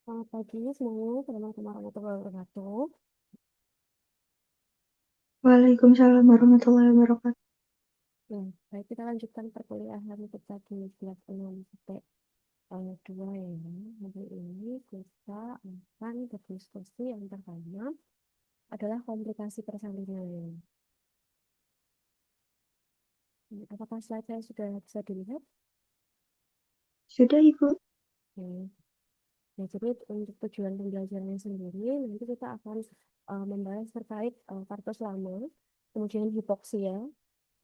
Selamat pagi semuanya, Assalamualaikum warahmatullahi wabarakatuh. Waalaikumsalam warahmatullahi wabarakatuh. Nah, baik kita lanjutkan perkuliahan kita di kelas 6 sampai 2 ya. Hari ini kita akan berdiskusi yang pertama adalah komplikasi persalinan. Apakah slide saya sudah bisa dilihat? Sudah, Ibu. Oke. Nah, jadi untuk tujuan pembelajarannya sendiri, nanti kita akan membahas terkait partos lama, kemudian hipoksia,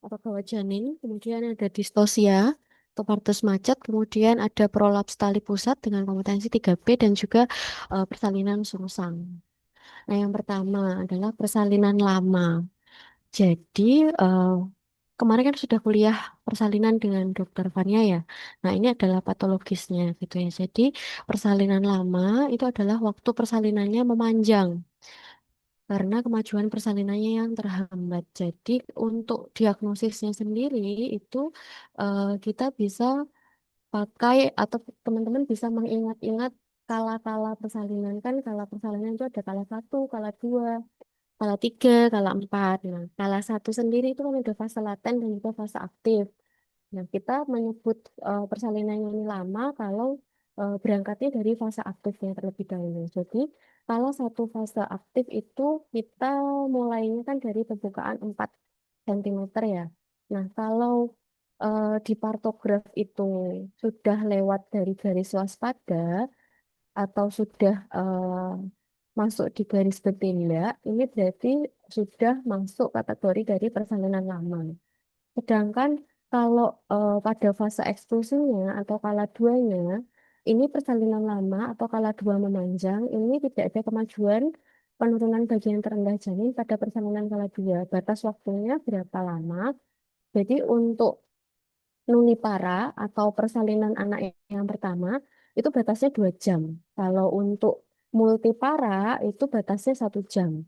atau gawat janin, kemudian ada distosia atau partus macet, kemudian ada prolaps tali pusat dengan kompetensi 3B dan juga persalinan sungsang. Nah, yang pertama adalah persalinan lama. Jadi, eh, kemarin kan sudah kuliah persalinan dengan Dokter Fania ya. Nah, ini adalah patologisnya gitu ya. Jadi, persalinan lama itu adalah waktu persalinannya memanjang karena kemajuan persalinannya yang terhambat. Jadi untuk diagnosisnya sendiri itu kita bisa pakai atau teman-teman bisa mengingat-ingat kala-kala persalinan kan kala persalinan itu ada kala satu, kala dua, kala tiga, kala empat. Nah, kala satu sendiri itu kan udah fase laten dan juga fase aktif. Nah, kita menyebut persalinan ini lama kalau berangkatnya dari fase aktifnya terlebih dahulu. Jadi, kalau satu fase aktif itu kita mulainya kan dari pembukaan 4 cm ya. Nah, kalau di partograf itu sudah lewat dari garis waspada atau sudah masuk di garis bertindak, ini berarti sudah masuk kategori dari persalinan lama. Sedangkan kalau pada fase eksklusinya atau kala duanya, ini persalinan lama atau kala dua memanjang, ini tidak ada kemajuan penurunan bagian terendah janin pada persalinan kala dua. Batas waktunya berapa lama? Jadi untuk nulipara atau persalinan anak yang pertama, itu batasnya 2 jam. Kalau untuk multipara, itu batasnya 1 jam.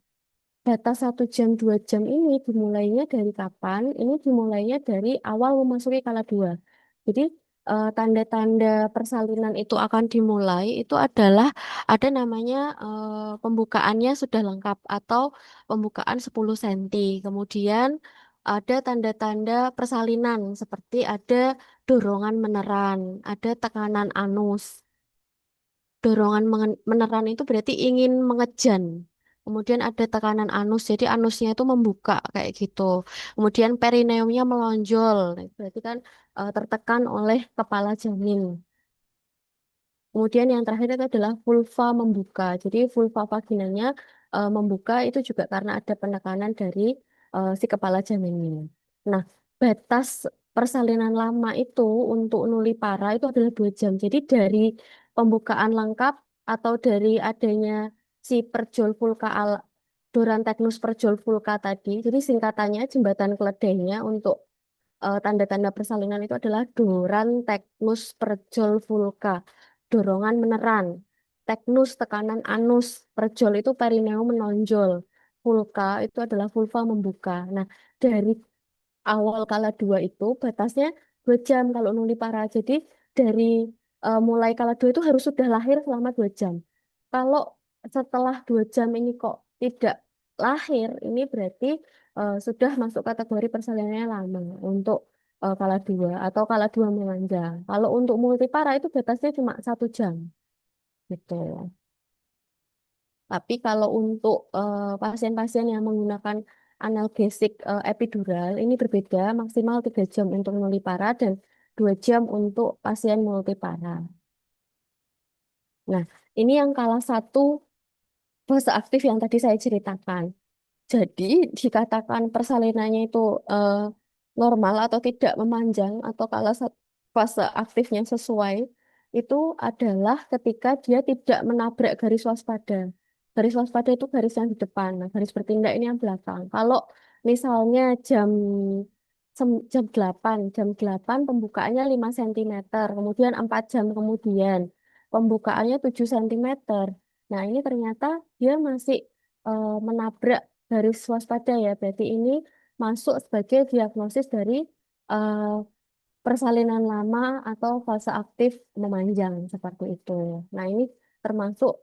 Batas 1 jam, 2 jam ini dimulainya dari kapan? Ini dimulainya dari awal memasuki kala dua. Jadi tanda-tanda persalinan itu akan dimulai itu adalah ada namanya pembukaannya sudah lengkap atau pembukaan 10 cm. Kemudian ada tanda-tanda persalinan seperti ada dorongan meneran, ada tekanan anus. Dorongan meneran itu berarti ingin mengejan. Kemudian ada tekanan anus, jadi anusnya itu membuka kayak gitu. Kemudian perineumnya melonjol, nah, itu berarti kan tertekan oleh kepala janin. Kemudian yang terakhir itu adalah vulva membuka. Jadi vulva vaginanya membuka itu juga karena ada penekanan dari si kepala janinnya. Nah, batas persalinan lama itu untuk nulipara itu adalah 2 jam. Jadi dari pembukaan lengkap atau dari adanya si perjol vulka Dorantegnus perjol vulka tadi. Jadi singkatannya jembatan keledainya untuk tanda-tanda persalinan itu adalah doran, teknus, perjol, vulka. Dorongan meneran. Teknus, tekanan anus. Perjol itu perineum menonjol. Vulka itu adalah vulva membuka. Nah, dari awal kala dua itu batasnya 2 jam kalau nulipara. Jadi dari mulai kala dua itu harus sudah lahir selama 2 jam. Kalau setelah 2 jam ini kok tidak lahir, ini berarti sudah masuk kategori persalinannya lama untuk kala dua atau kala dua memanjang. Kalau untuk multipara itu batasnya cuma 1 jam gitu. Tapi kalau untuk pasien-pasien yang menggunakan analgesik epidural ini berbeda, maksimal 3 jam untuk nulipara dan 2 jam untuk pasien multipara. Nah, ini yang kalah satu fase aktif yang tadi saya ceritakan. Jadi dikatakan persalinannya itu eh, normal atau tidak memanjang atau kalau fase aktifnya sesuai itu adalah ketika dia tidak menabrak garis waspada. Garis waspada itu garis yang di depan, nah, garis bertindak ini yang belakang. Kalau misalnya jam 8 pembukaannya 5 cm, kemudian 4 jam kemudian pembukaannya 7 cm. Nah, ini ternyata dia masih menabrak garis waspada ya. Berarti ini masuk sebagai diagnosis dari eh, persalinan lama atau fase aktif memanjang seperti itu. Nah, ini termasuk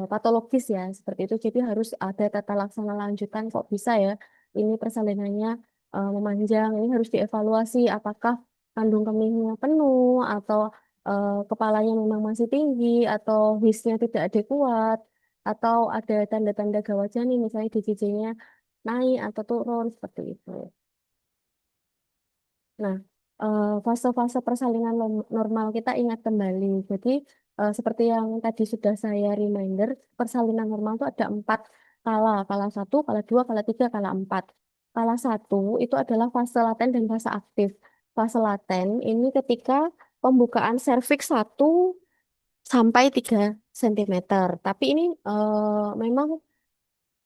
patologis ya seperti itu. Jadi harus ada tata laksana lanjutan kok bisa ya ini persalinannya memanjang. Ini harus dievaluasi apakah kandung kemihnya penuh atau kepalanya memang masih tinggi atau hisnya tidak adekuat atau ada tanda-tanda gawat janin misalnya DJJ-nya naik atau turun seperti itu. Nah, fase-fase persalinan normal kita ingat kembali. Jadi, seperti yang tadi sudah saya reminder, persalinan normal itu ada empat kala. Kala satu, kala dua, kala tiga, kala empat. Kala satu itu adalah fase laten dan fase aktif. Fase laten ini ketika pembukaan serviks 1 sampai 3 cm. Tapi ini memang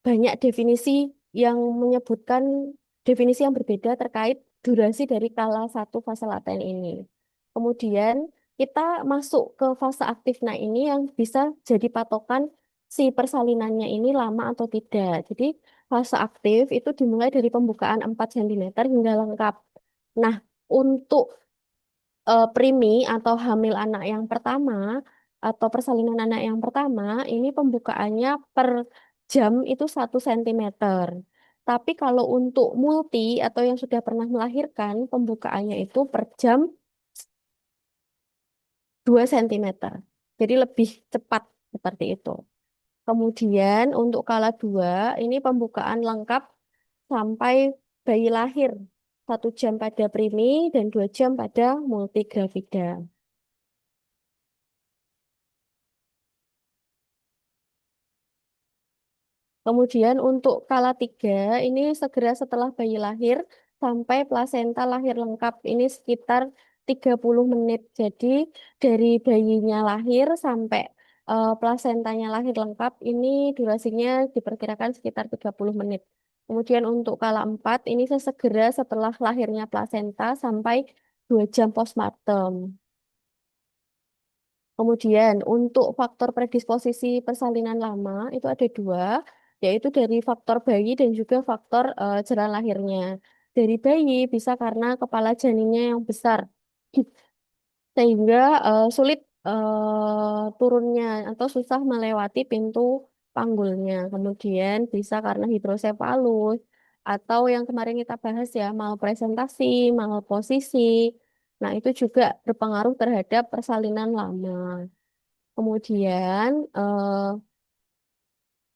banyak definisi yang menyebutkan definisi yang berbeda terkait durasi dari kala satu fase laten ini. Kemudian kita masuk ke fase aktif. Nah, ini yang bisa jadi patokan si persalinannya ini lama atau tidak. Jadi fase aktif itu dimulai dari pembukaan 4 cm hingga lengkap. Nah, untuk primi atau hamil anak yang pertama atau persalinan anak yang pertama ini pembukaannya per jam itu 1 cm. Tapi kalau untuk multi atau yang sudah pernah melahirkan pembukaannya itu per jam 2 cm. Jadi lebih cepat seperti itu. Kemudian untuk kala 2 ini pembukaan lengkap sampai bayi lahir. 1 jam pada primi dan 2 jam pada multigravida. Kemudian untuk kala 3 ini segera setelah bayi lahir sampai plasenta lahir lengkap. Ini sekitar 30 menit. Jadi dari bayinya lahir sampai plasentanya lahir lengkap ini durasinya diperkirakan sekitar 30 menit. Kemudian untuk kala 4 ini sesegera setelah lahirnya plasenta sampai 2 jam postpartum. Kemudian untuk faktor predisposisi persalinan lama itu ada 2, yaitu dari faktor bayi dan juga faktor jalan lahirnya. Dari bayi bisa karena kepala janinnya yang besar, sehingga sulit turunnya atau susah melewati pintu panggulnya. Kemudian bisa karena hidrosefalus atau yang kemarin kita bahas ya, malpresentasi, malposisi. Nah, itu juga berpengaruh terhadap persalinan lama. Kemudian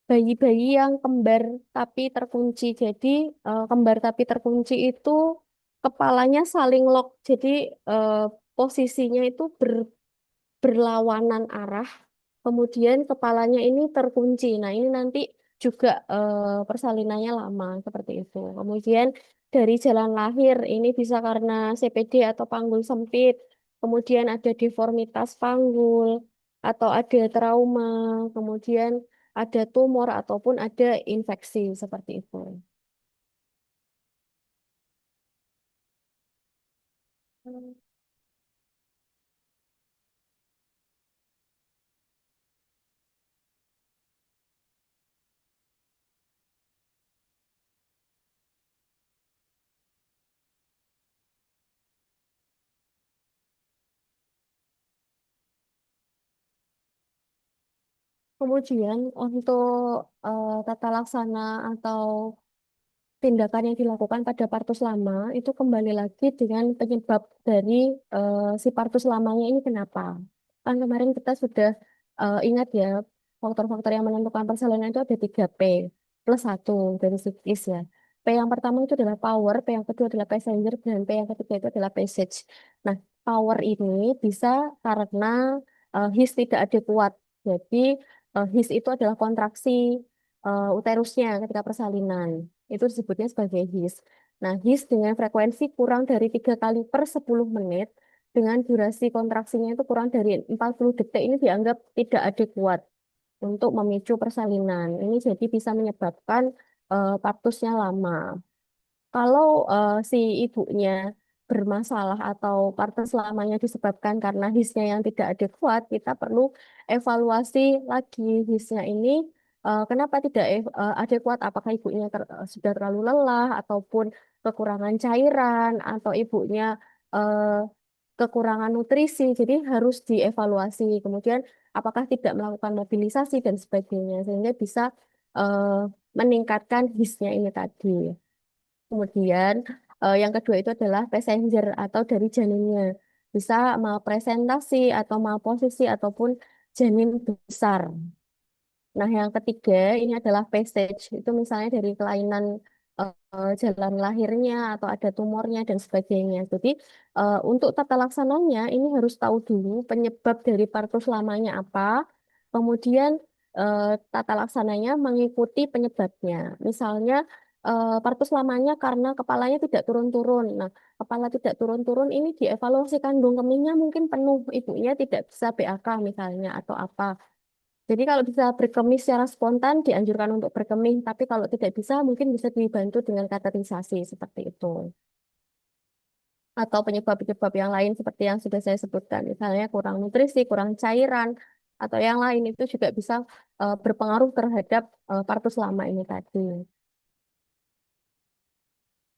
bayi-bayi yang kembar tapi terkunci. Jadi kembar tapi terkunci itu kepalanya saling lock. Jadi eh, posisinya itu berlawanan arah. Kemudian kepalanya ini terkunci. Nah, ini nanti juga persalinannya lama seperti itu. Kemudian dari jalan lahir ini bisa karena CPD atau panggul sempit. Kemudian ada deformitas panggul atau ada trauma. Kemudian ada tumor ataupun ada infeksi seperti itu. Kemudian untuk tata laksana atau tindakan yang dilakukan pada partus lama itu kembali lagi dengan penyebab dari si partus lamanya ini kenapa. Kan kemarin kita sudah ingat ya, faktor-faktor yang menentukan persalinan itu ada 3P plus 1 dari psikis ya. P yang pertama itu adalah power, P yang kedua adalah passenger, dan P yang ketiga itu adalah passage. Nah, power ini bisa karena his tidak adekuat. Jadi his itu adalah kontraksi uterusnya ketika persalinan. Itu disebutnya sebagai HIS. Nah, HIS dengan frekuensi kurang dari 3 kali per 10 menit dengan durasi kontraksinya itu kurang dari 40 detik ini dianggap tidak adekuat untuk memicu persalinan. Ini jadi bisa menyebabkan partusnya lama. Kalau si ibunya bermasalah atau partus lamanya disebabkan karena hisnya yang tidak adekuat, kita perlu evaluasi lagi hisnya ini kenapa tidak adekuat? Apakah ibunya sudah terlalu lelah ataupun kekurangan cairan atau ibunya eh, kekurangan nutrisi? Jadi harus dievaluasi. Kemudian apakah tidak melakukan mobilisasi dan sebagainya, sehingga bisa eh, meningkatkan HIS-nya ini tadi. Kemudian yang kedua itu adalah passenger atau dari janinnya. Bisa malpresentasi atau malposisi ataupun janin besar. Nah, yang ketiga ini adalah passage. Itu misalnya dari kelainan jalan lahirnya atau ada tumornya dan sebagainya. Jadi untuk tata laksananya ini harus tahu dulu penyebab dari partus lamanya apa. Kemudian eh, tata laksananya mengikuti penyebabnya. Misalnya partus lamanya karena kepalanya tidak turun-turun. Nah, kepala tidak turun-turun ini dievaluasi kandung kemihnya mungkin penuh, ibunya tidak bisa BAK misalnya atau apa. Jadi kalau bisa berkemih secara spontan dianjurkan untuk berkemih, tapi kalau tidak bisa mungkin bisa dibantu dengan kateterisasi seperti itu. Atau penyebab-penyebab yang lain seperti yang sudah saya sebutkan, misalnya kurang nutrisi, kurang cairan, atau yang lain itu juga bisa berpengaruh terhadap partus lama ini tadi.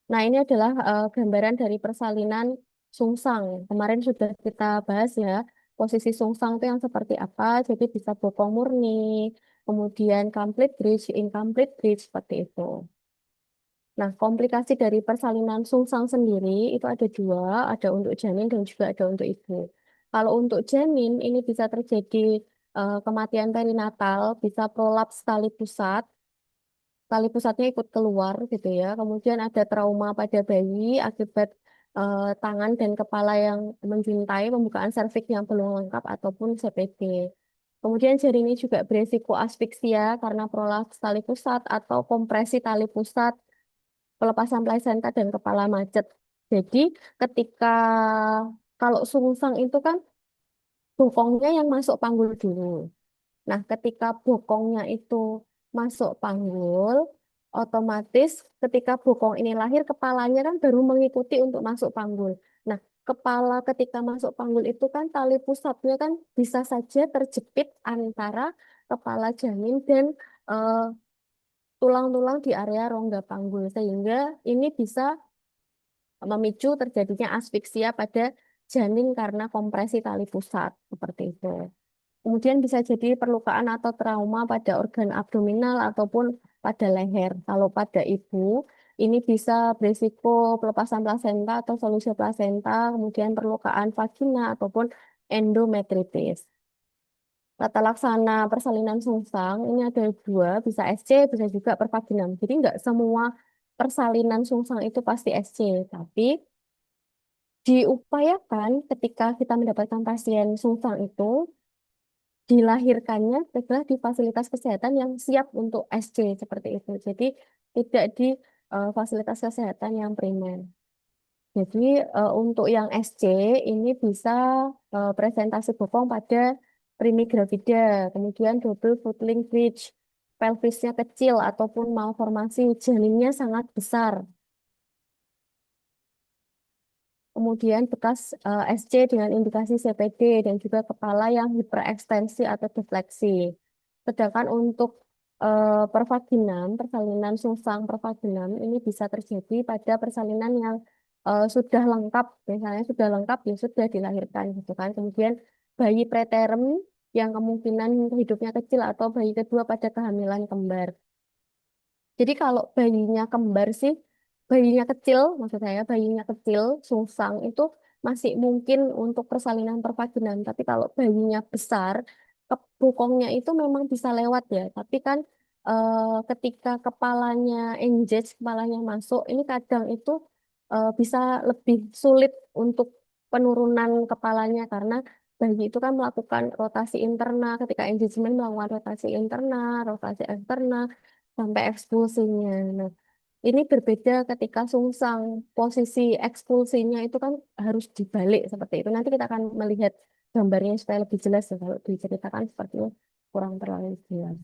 Nah, ini adalah gambaran dari persalinan sungsang. Kemarin sudah kita bahas ya, posisi sungsang itu yang seperti apa. Jadi bisa bokong murni, kemudian complete bridge, incomplete bridge, seperti itu. Nah, komplikasi dari persalinan sungsang sendiri itu ada dua, ada untuk janin dan juga ada untuk ibu. Kalau untuk janin, ini bisa terjadi kematian perinatal, bisa prolaps tali pusat, tali pusatnya ikut keluar gitu ya. Kemudian ada trauma pada bayi akibat tangan dan kepala yang menjuntai, pembukaan serviks yang belum lengkap ataupun CPD. Kemudian jari ini juga beresiko asfiksia karena prolaps tali pusat atau kompresi tali pusat, pelepasan plasenta dan kepala macet. Jadi ketika kalau sungsang itu kan bokongnya yang masuk panggul dulu. Nah, ketika bokongnya itu masuk panggul, otomatis ketika bokong ini lahir, kepalanya kan baru mengikuti untuk masuk panggul. Nah, kepala ketika masuk panggul itu kan tali pusatnya kan bisa saja terjepit antara kepala janin dan eh, tulang-tulang di area rongga panggul, sehingga ini bisa memicu terjadinya asfiksia pada janin karena kompresi tali pusat, seperti itu. Kemudian bisa jadi perlukaan atau trauma pada organ abdominal ataupun pada leher. Kalau pada ibu, ini bisa berisiko pelepasan plasenta atau solusi plasenta, kemudian perlukaan vagina ataupun endometritis. Tata laksana persalinan sungsang ini ada dua, bisa SC, bisa juga pervaginam. Jadi nggak semua persalinan sungsang itu pasti SC, tapi diupayakan ketika kita mendapatkan pasien sungsang itu dilahirkannya adalah di fasilitas kesehatan yang siap untuk SC seperti itu. Jadi tidak di fasilitas kesehatan yang primer. Jadi untuk yang SC ini bisa presentasi bokong pada primigravida, kemudian double footling bridge, pelvisnya kecil ataupun malformasi janinnya sangat besar. Kemudian bekas SC dengan indikasi CPD dan juga kepala yang hiperekstensi atau defleksi. Sedangkan untuk pervaginam, persalinan sungsang pervaginam ini bisa terjadi pada persalinan yang sudah lengkap, misalnya sudah lengkap ya sudah dilahirkan gitu kan. Kemudian bayi preterm yang kemungkinan hidupnya kecil atau bayi kedua pada kehamilan kembar. Jadi kalau bayinya kembar sih, bayinya kecil, maksud saya bayinya kecil, sungsang itu masih mungkin untuk persalinan pervaginan. Tapi kalau bayinya besar, bokongnya itu memang bisa lewat ya. Tapi kan ketika kepalanya engage, kepalanya masuk, ini kadang itu bisa lebih sulit untuk penurunan kepalanya karena bayi itu kan melakukan rotasi interna, ketika engagement melakukan rotasi interna, rotasi eksterna, sampai ekspulsinya. Nah, ini berbeda ketika sungsang. Posisi ekspulsinya itu kan harus dibalik seperti itu. Nanti kita akan melihat gambarnya supaya lebih jelas ya. Kalau diceritakan seperti itu kurang terlalu jelas.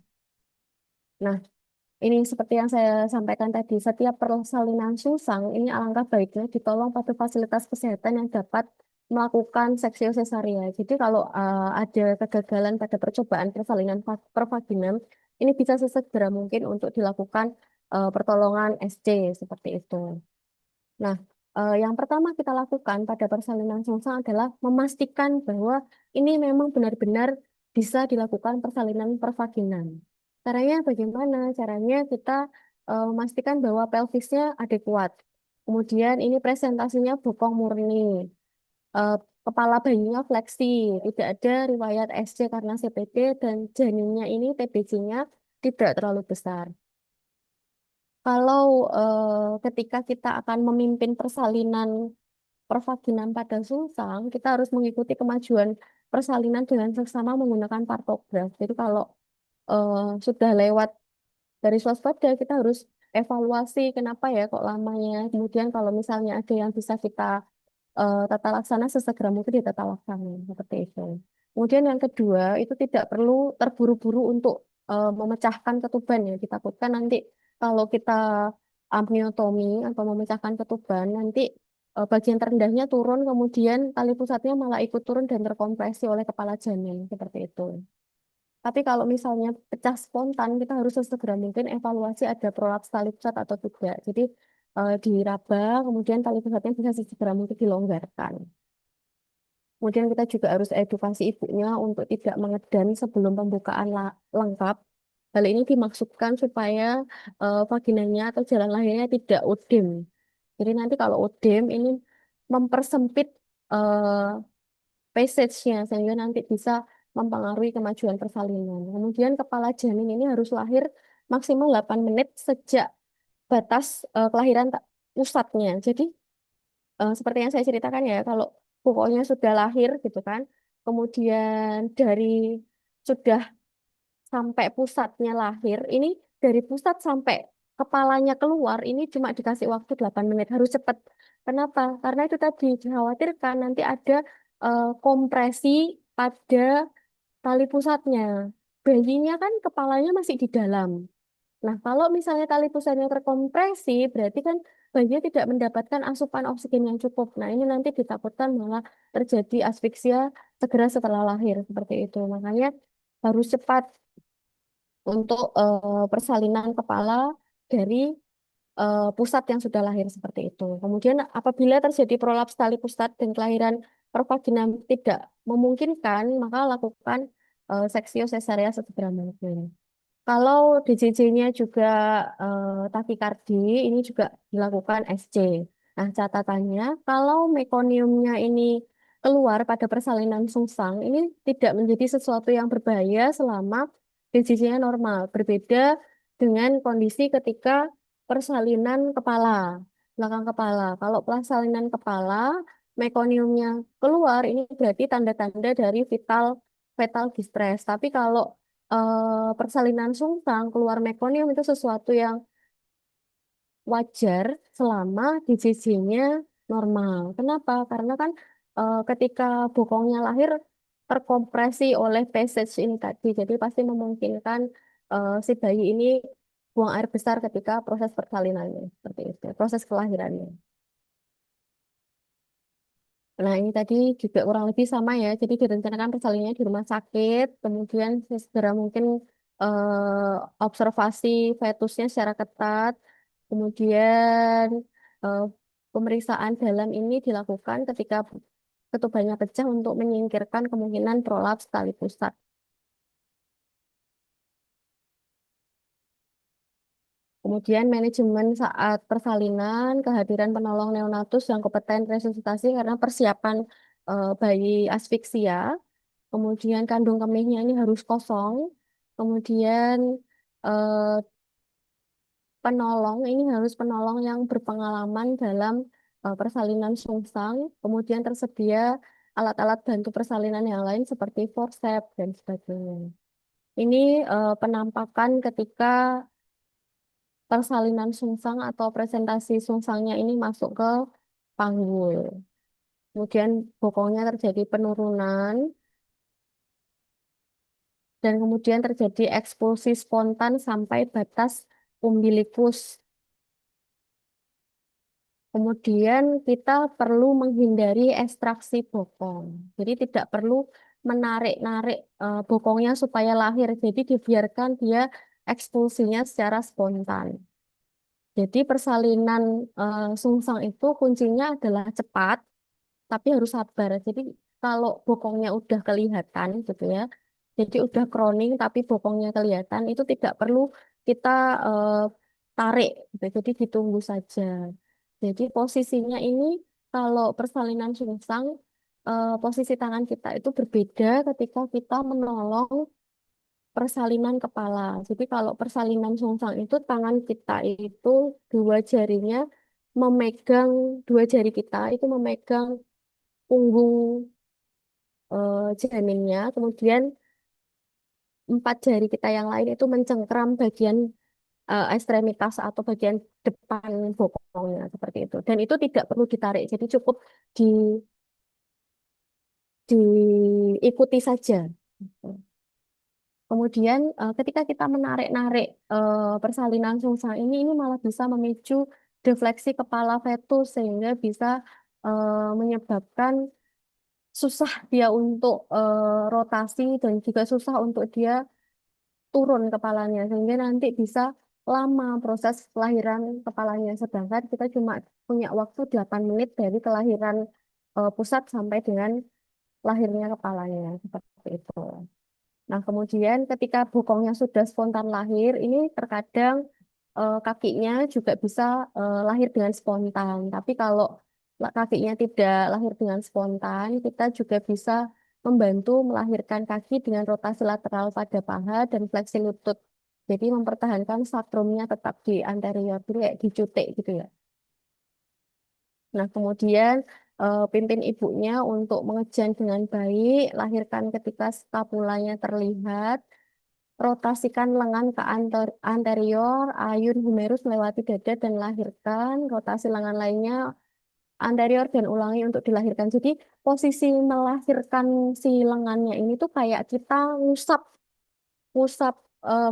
Nah, ini seperti yang saya sampaikan tadi, setiap persalinan sungsang ini alangkah baiknya ditolong pada fasilitas kesehatan yang dapat melakukan seksio sesaria. Jadi kalau ada kegagalan pada percobaan persalinan pervaginam, ini bisa sesegera mungkin untuk dilakukan pertolongan SC seperti itu. Nah, yang pertama kita lakukan pada persalinan sungsang adalah memastikan bahwa ini memang benar-benar bisa dilakukan persalinan pervaginan. Caranya bagaimana? Caranya kita memastikan bahwa pelvisnya adekuat. Kemudian ini presentasinya bokong murni. Eh, Kepala bayinya fleksi, tidak ada riwayat SC karena CPD dan janinnya ini TBC-nya tidak terlalu besar. Kalau ketika kita akan memimpin persalinan pervaginan pada sungsang, kita harus mengikuti kemajuan persalinan dengan seksama menggunakan partograf. Jadi kalau sudah lewat garis waspada, kita harus evaluasi kenapa ya kok lamanya. Kemudian kalau misalnya ada yang bisa kita tata laksana sesegera mungkin ditata laksana seperti itu. Kemudian yang kedua itu tidak perlu terburu-buru untuk memecahkan ketuban ya. Ditakutkan nanti kalau kita amniotomi atau memecahkan ketuban nanti bagian terendahnya turun kemudian tali pusatnya malah ikut turun dan terkompresi oleh kepala janin seperti itu. Tapi kalau misalnya pecah spontan, kita harus sesegera mungkin evaluasi ada prolaps tali pusat atau tidak. Jadi diraba, kemudian tali pusatnya bisa sesegera mungkin dilonggarkan. Kemudian kita juga harus edukasi ibunya untuk tidak mengedan sebelum pembukaan lengkap. Hal ini dimaksudkan supaya vaginanya atau jalan lahirnya tidak udem. Jadi nanti kalau udem ini mempersempit passage-nya sehingga nanti bisa mempengaruhi kemajuan persalinan. Kemudian kepala janin ini harus lahir maksimal 8 menit sejak batas kelahiran pusatnya. Jadi seperti yang saya ceritakan ya, kalau pokoknya sudah lahir gitu kan, kemudian dari sudah sampai pusatnya lahir, ini dari pusat sampai kepalanya keluar, ini cuma dikasih waktu 8 menit, harus cepat. Kenapa? Karena itu tadi dikhawatirkan nanti ada kompresi pada tali pusatnya. Bayinya kan kepalanya masih di dalam. Nah, kalau misalnya tali pusatnya terkompresi, berarti kan bayinya tidak mendapatkan asupan oksigen yang cukup. Nah, ini nanti ditakutkan malah terjadi asfiksia segera setelah lahir, seperti itu. Makanya harus cepat untuk persalinan kepala dari pusat yang sudah lahir seperti itu. Kemudian apabila terjadi prolaps tali pusat dan kelahiran pervaginam tidak memungkinkan, maka lakukan seksio sesarea segera mungkin. Kalau DJJ-nya juga takikardi, ini juga dilakukan SC. Nah, catatannya, kalau mekoniumnya ini keluar pada persalinan sungsang, ini tidak menjadi sesuatu yang berbahaya selama DJJ-nya normal. Berbeda dengan kondisi ketika persalinan kepala, belakang kepala. Kalau persalinan kepala, mekoniumnya keluar, ini berarti tanda-tanda dari fetal distress. Tapi kalau persalinan sungsang keluar mekonium itu sesuatu yang wajar selama DJJ-nya normal. Kenapa? Karena kan ketika bokongnya lahir terkompresi oleh passage ini tadi, jadi pasti memungkinkan si bayi ini buang air besar ketika proses persalinannya, seperti itu, proses kelahirannya. Nah, ini tadi juga kurang lebih sama ya. Jadi direncanakan persalinannya di rumah sakit, kemudian segera mungkin observasi fetusnya secara ketat, kemudian eh, pemeriksaan dalam ini dilakukan ketika ketubannya pecah untuk menyingkirkan kemungkinan prolaps tali pusat. Kemudian manajemen saat persalinan, kehadiran penolong neonatus yang kompeten resusitasi karena persiapan bayi asfiksia. Kemudian kandung kemihnya ini harus kosong. Kemudian eh, penolong ini harus penolong yang berpengalaman dalam persalinan sungsang. Kemudian tersedia alat-alat bantu persalinan yang lain seperti forceps dan sebagainya. Ini penampakan ketika persalinan sungsang atau presentasi sungsangnya ini masuk ke panggul. Kemudian bokongnya terjadi penurunan dan kemudian terjadi ekspulsi spontan sampai batas umbilikus. Kemudian kita perlu menghindari ekstraksi bokong. Jadi tidak perlu menarik-narik bokongnya supaya lahir. Jadi dibiarkan dia ekspulsinya secara spontan. Jadi persalinan sungsang itu kuncinya adalah cepat, tapi harus sabar. Jadi kalau bokongnya udah kelihatan gitu ya, Jadi udah crowning tapi bokongnya kelihatan, itu tidak perlu kita eh, tarik, gitu. Jadi ditunggu saja. Jadi posisinya ini kalau persalinan sungsang, posisi tangan kita itu berbeda ketika kita menolong persalinan kepala. Jadi kalau persalinan sungsang itu tangan kita itu dua jarinya memegang, dua jari kita itu memegang punggung janinnya, kemudian empat jari kita yang lain itu mencengkram bagian ekstremitas atau bagian depan bokongnya seperti itu. Dan itu tidak perlu ditarik, jadi cukup di, diikuti saja. Kemudian ketika kita menarik-narik persalinan sungsang ini malah bisa memicu defleksi kepala fetus sehingga bisa menyebabkan susah dia untuk rotasi dan juga susah untuk dia turun kepalanya sehingga nanti bisa lama proses kelahiran kepalanya. Sedangkan kita cuma punya waktu 8 menit dari kelahiran pusat sampai dengan lahirnya kepalanya seperti itu. Nah, kemudian ketika bokongnya sudah spontan lahir, ini terkadang kakinya juga bisa lahir dengan spontan. Tapi kalau kakinya tidak lahir dengan spontan, kita juga bisa membantu melahirkan kaki dengan rotasi lateral pada paha dan fleksi lutut. Jadi mempertahankan sakrumnya tetap di anterior, jadi kayak dicutik gitu ya. Nah, kemudian pimpin ibunya untuk mengejan dengan baik, lahirkan ketika skapulanya terlihat, rotasikan lengan ke anterior, ayun humerus melewati dada dan lahirkan, rotasi lengan lainnya anterior dan ulangi untuk dilahirkan. Jadi posisi melahirkan si lengannya ini tuh kayak kita ngusap ngusap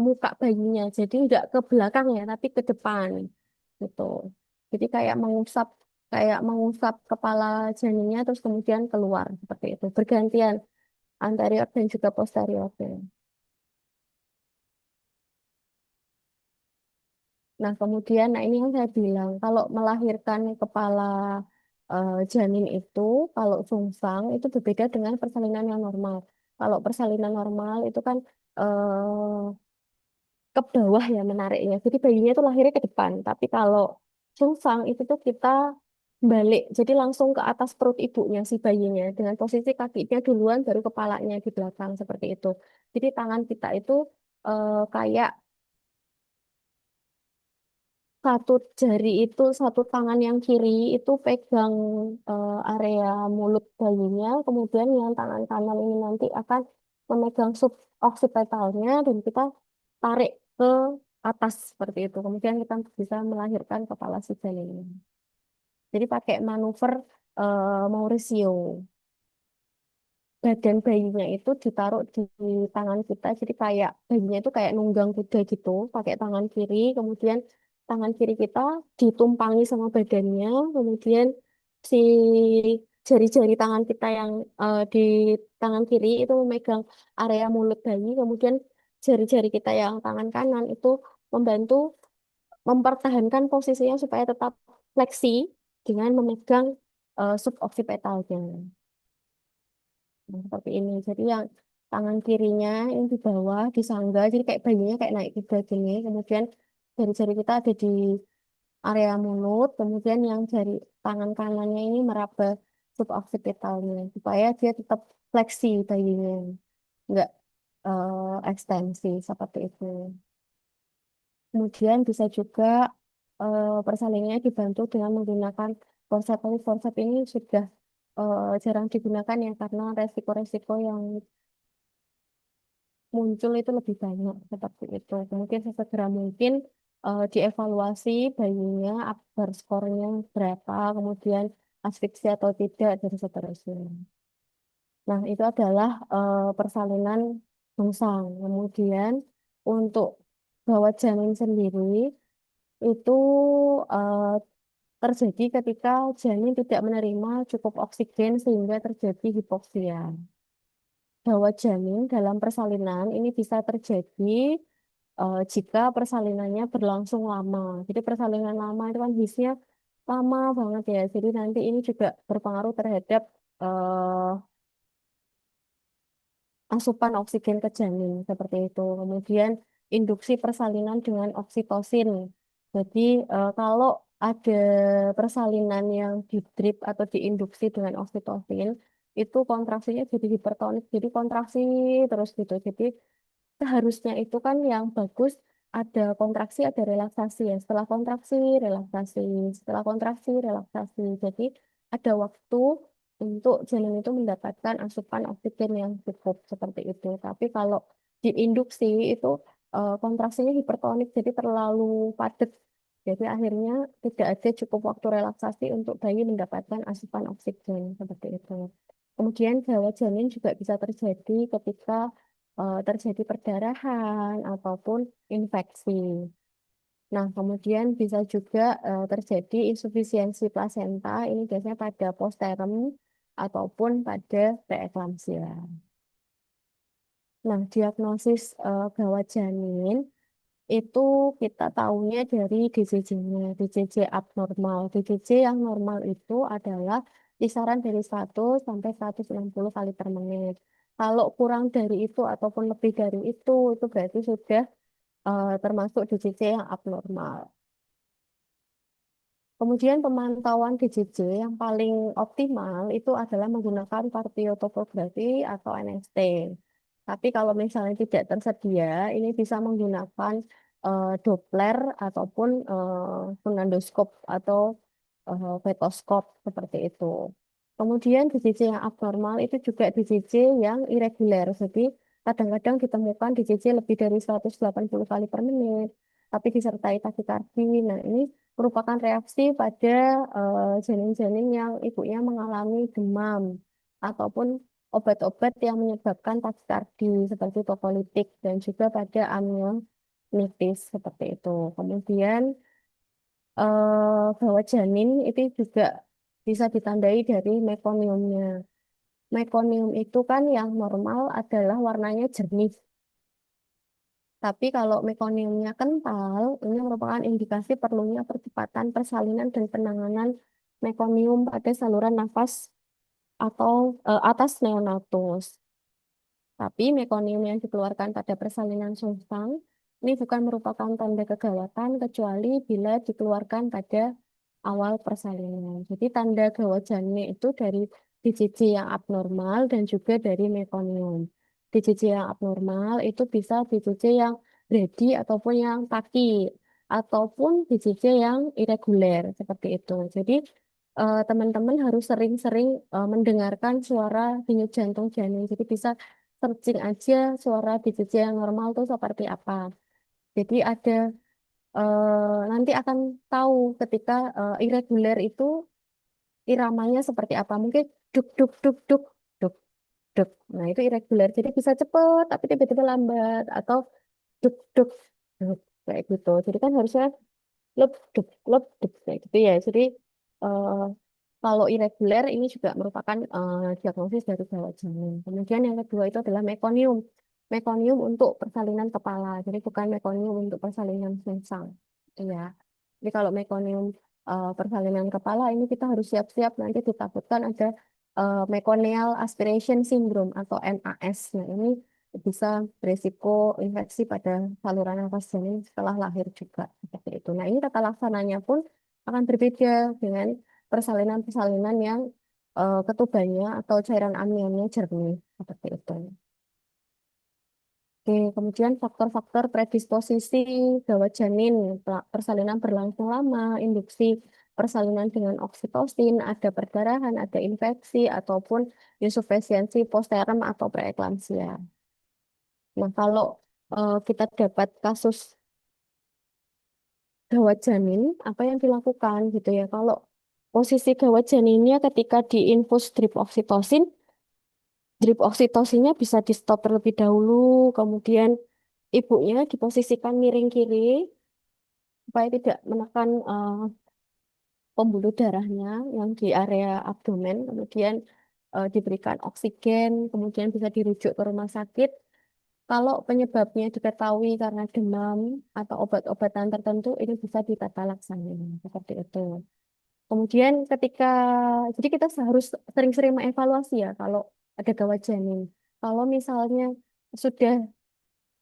muka bayinya. Jadi nggak ke belakang ya, tapi ke depan gitu. Jadi kayak mengusap kepala janinnya terus kemudian keluar seperti itu. Bergantian anterior dan juga posterior. Nah, kemudian, nah ini yang saya bilang, kalau melahirkan kepala janin itu, kalau sungsang itu berbeda dengan persalinan yang normal. Kalau persalinan normal itu kan ke bawah ya menariknya. Jadi bayinya itu lahirnya ke depan. Tapi kalau sungsang itu tuh kita balik, jadi langsung ke atas perut ibunya si bayinya dengan posisi kakinya duluan baru kepalanya di belakang seperti itu. Jadi tangan kita itu kayak satu jari itu satu tangan yang kiri itu pegang area mulut bayinya, kemudian yang tangan kanan ini nanti akan memegang sub occipitalnya dan kita tarik ke atas seperti itu. Kemudian kita bisa melahirkan kepala si janin. Jadi pakai manuver Mauricio. Badan bayinya itu ditaruh di tangan kita, jadi kayak bayinya itu kayak nunggang kuda gitu, pakai tangan kiri, kemudian tangan kiri kita ditumpangi sama badannya, kemudian si jari-jari tangan kita yang di tangan kiri itu memegang area mulut bayi, kemudian jari-jari kita yang tangan kanan itu membantu mempertahankan posisinya supaya tetap fleksi dengan memegang suboccipitalnya. Nah, seperti ini. Jadi yang tangan kirinya yang di bawah disangga, jadi kayak bayinya kayak naik kuda gini. Kemudian jari-jari kita ada di area mulut, kemudian yang jari tangan kanannya ini meraba suboccipitalnya supaya dia tetap fleksi bayinya, nggak ekstensi seperti itu. Kemudian bisa juga persalinannya dibantu dengan menggunakan forcep. Tapi forcep ini sudah jarang digunakan ya karena resiko-resiko yang muncul itu lebih banyak seperti itu. Kemudian sesegera mungkin dievaluasi bayinya, agar skornya berapa, kemudian asfiksi atau tidak, dan seterusnya. Nah, itu adalah persalinan sungsang. Kemudian untuk gawat janin sendiri itu eh, terjadi ketika janin tidak menerima cukup oksigen sehingga terjadi hipoksia. Gawat janin dalam persalinan ini bisa terjadi jika persalinannya berlangsung lama. Jadi persalinan lama itu kan biasanya lama banget ya. Jadi nanti ini juga berpengaruh terhadap eh, asupan oksigen ke janin seperti itu. Kemudian induksi persalinan dengan oksitosin. Jadi kalau ada persalinan yang di drip atau diinduksi dengan oksitosin, itu kontraksinya jadi hipertonik, jadi kontraksi terus gitu. Jadi seharusnya itu kan yang bagus ada kontraksi, ada relaksasi ya. Setelah kontraksi, relaksasi. Setelah kontraksi, relaksasi. Jadi ada waktu untuk janin itu mendapatkan asupan oksigen yang cukup seperti itu. Tapi kalau diinduksi itu kontraksinya hipertonik, jadi terlalu padat. Jadi akhirnya tidak ada cukup waktu relaksasi untuk bayi mendapatkan asupan oksigen seperti itu. Kemudian gawat janin juga bisa terjadi ketika terjadi perdarahan ataupun infeksi. Nah, kemudian bisa juga terjadi insufisiensi plasenta. Ini biasanya pada postpartum ataupun pada preeklamsia. Nah, diagnosis gawat janin itu kita tahunya dari DJJ-nya, DJJ abnormal. DJJ yang normal itu adalah kisaran dari 100 sampai 160 kali per menit. Kalau kurang dari itu ataupun lebih dari itu berarti sudah termasuk DJJ yang abnormal. Kemudian pemantauan DJJ yang paling optimal itu adalah menggunakan kardiotopografi atau NST. Tapi kalau misalnya tidak tersedia, ini bisa menggunakan Doppler ataupun fundandoskop atau stetoskop seperti itu. Kemudian DJJ yang abnormal itu juga DJJ yang irregular. Jadi kadang-kadang ditemukan DJJ lebih dari 180 kali per menit, tapi disertai takikardi. Nah, ini merupakan reaksi pada janin-janin yang ibunya mengalami demam ataupun obat-obat yang menyebabkan takikardi seperti tokolitik dan juga pada amnionitis seperti itu. Kemudian bahwa janin itu juga bisa ditandai dari mekoniumnya. Mekonium itu kan yang normal adalah warnanya jernih. Tapi kalau mekoniumnya kental, ini merupakan indikasi perlunya percepatan persalinan dan penanganan mekonium pada saluran nafas atau atas neonatus. Tapi mekonium yang dikeluarkan pada persalinan sungsang ini bukan merupakan tanda kegawatan kecuali bila dikeluarkan pada awal persalinan. Jadi tanda gawat janin itu dari DJJ yang abnormal dan juga dari mekonium. DJJ yang abnormal itu bisa DJJ yang ready ataupun yang taki ataupun DJJ yang irregular seperti itu. Jadi teman-teman harus sering-sering mendengarkan suara denyut jantung janin. Jadi bisa searching aja suara DJJ yang normal itu seperti apa. Jadi ada nanti akan tahu ketika irregular itu iramanya seperti apa. Mungkin duk duk duk duk duk duk. Nah, itu irregular. Jadi bisa cepet tapi tiba-tiba lambat atau duk duk duk kayak gitu. Jadi kan harusnya lep duk kayak gitu ya. Jadi eh, kalau irregular ini juga merupakan diagnosis dari gawat janin. Kemudian yang kedua itu adalah mekonium. Mekonium untuk persalinan kepala. Jadi bukan mekonium untuk persalinan sungsang. Iya. Jadi kalau mekonium persalinan kepala ini kita harus siap-siap nanti ditakutkan ada meconial aspiration syndrome atau MAS. Nah, ini bisa berisiko infeksi pada saluran nafas janin setelah lahir juga seperti itu. Nah, ini tata laksananya pun akan berbeda dengan persalinan-persalinan yang ketubannya atau cairan amniannya jernih seperti itu. Oke, kemudian faktor-faktor predisposisi gawat janin, persalinan berlangsung lama, induksi persalinan dengan oksitosin, ada perdarahan, ada infeksi, ataupun insufisiensi postpartum atau preeklamsia. Nah, kalau kita dapat kasus gawat janin, apa yang dilakukan gitu ya? Kalau posisi gawat janinnya ketika diinfus drip oksitosin, drip oksitosinnya bisa di stop terlebih dahulu, kemudian ibunya diposisikan miring kiri supaya tidak menekan pembuluh darahnya yang di area abdomen, kemudian diberikan oksigen, kemudian bisa dirujuk ke rumah sakit. Kalau penyebabnya diketahui karena demam atau obat-obatan tertentu, ini bisa ditata laksana seperti itu. Kemudian jadi kita harus sering-sering mengevaluasi ya kalau ada gawat janin. Kalau misalnya sudah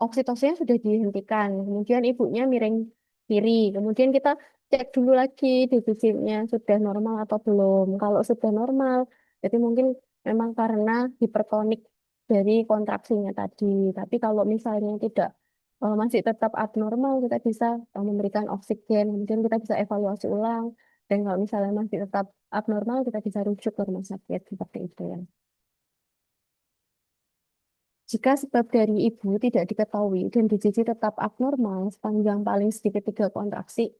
oksitosinnya sudah dihentikan, kemudian ibunya miring kiri, kemudian kita cek dulu lagi defisitnya sudah normal atau belum. Kalau sudah normal, jadi mungkin memang karena hipertonik dari kontraksinya tadi. Tapi kalau misalnya tidak masih tetap abnormal, kita bisa memberikan oksigen, kemudian kita bisa evaluasi ulang. Dan kalau misalnya masih tetap abnormal, kita bisa rujuk ke rumah sakit seperti itu ya. Jika sebab dari ibu tidak diketahui dan DJJ tetap abnormal sepanjang paling sedikit 3 kontraksi,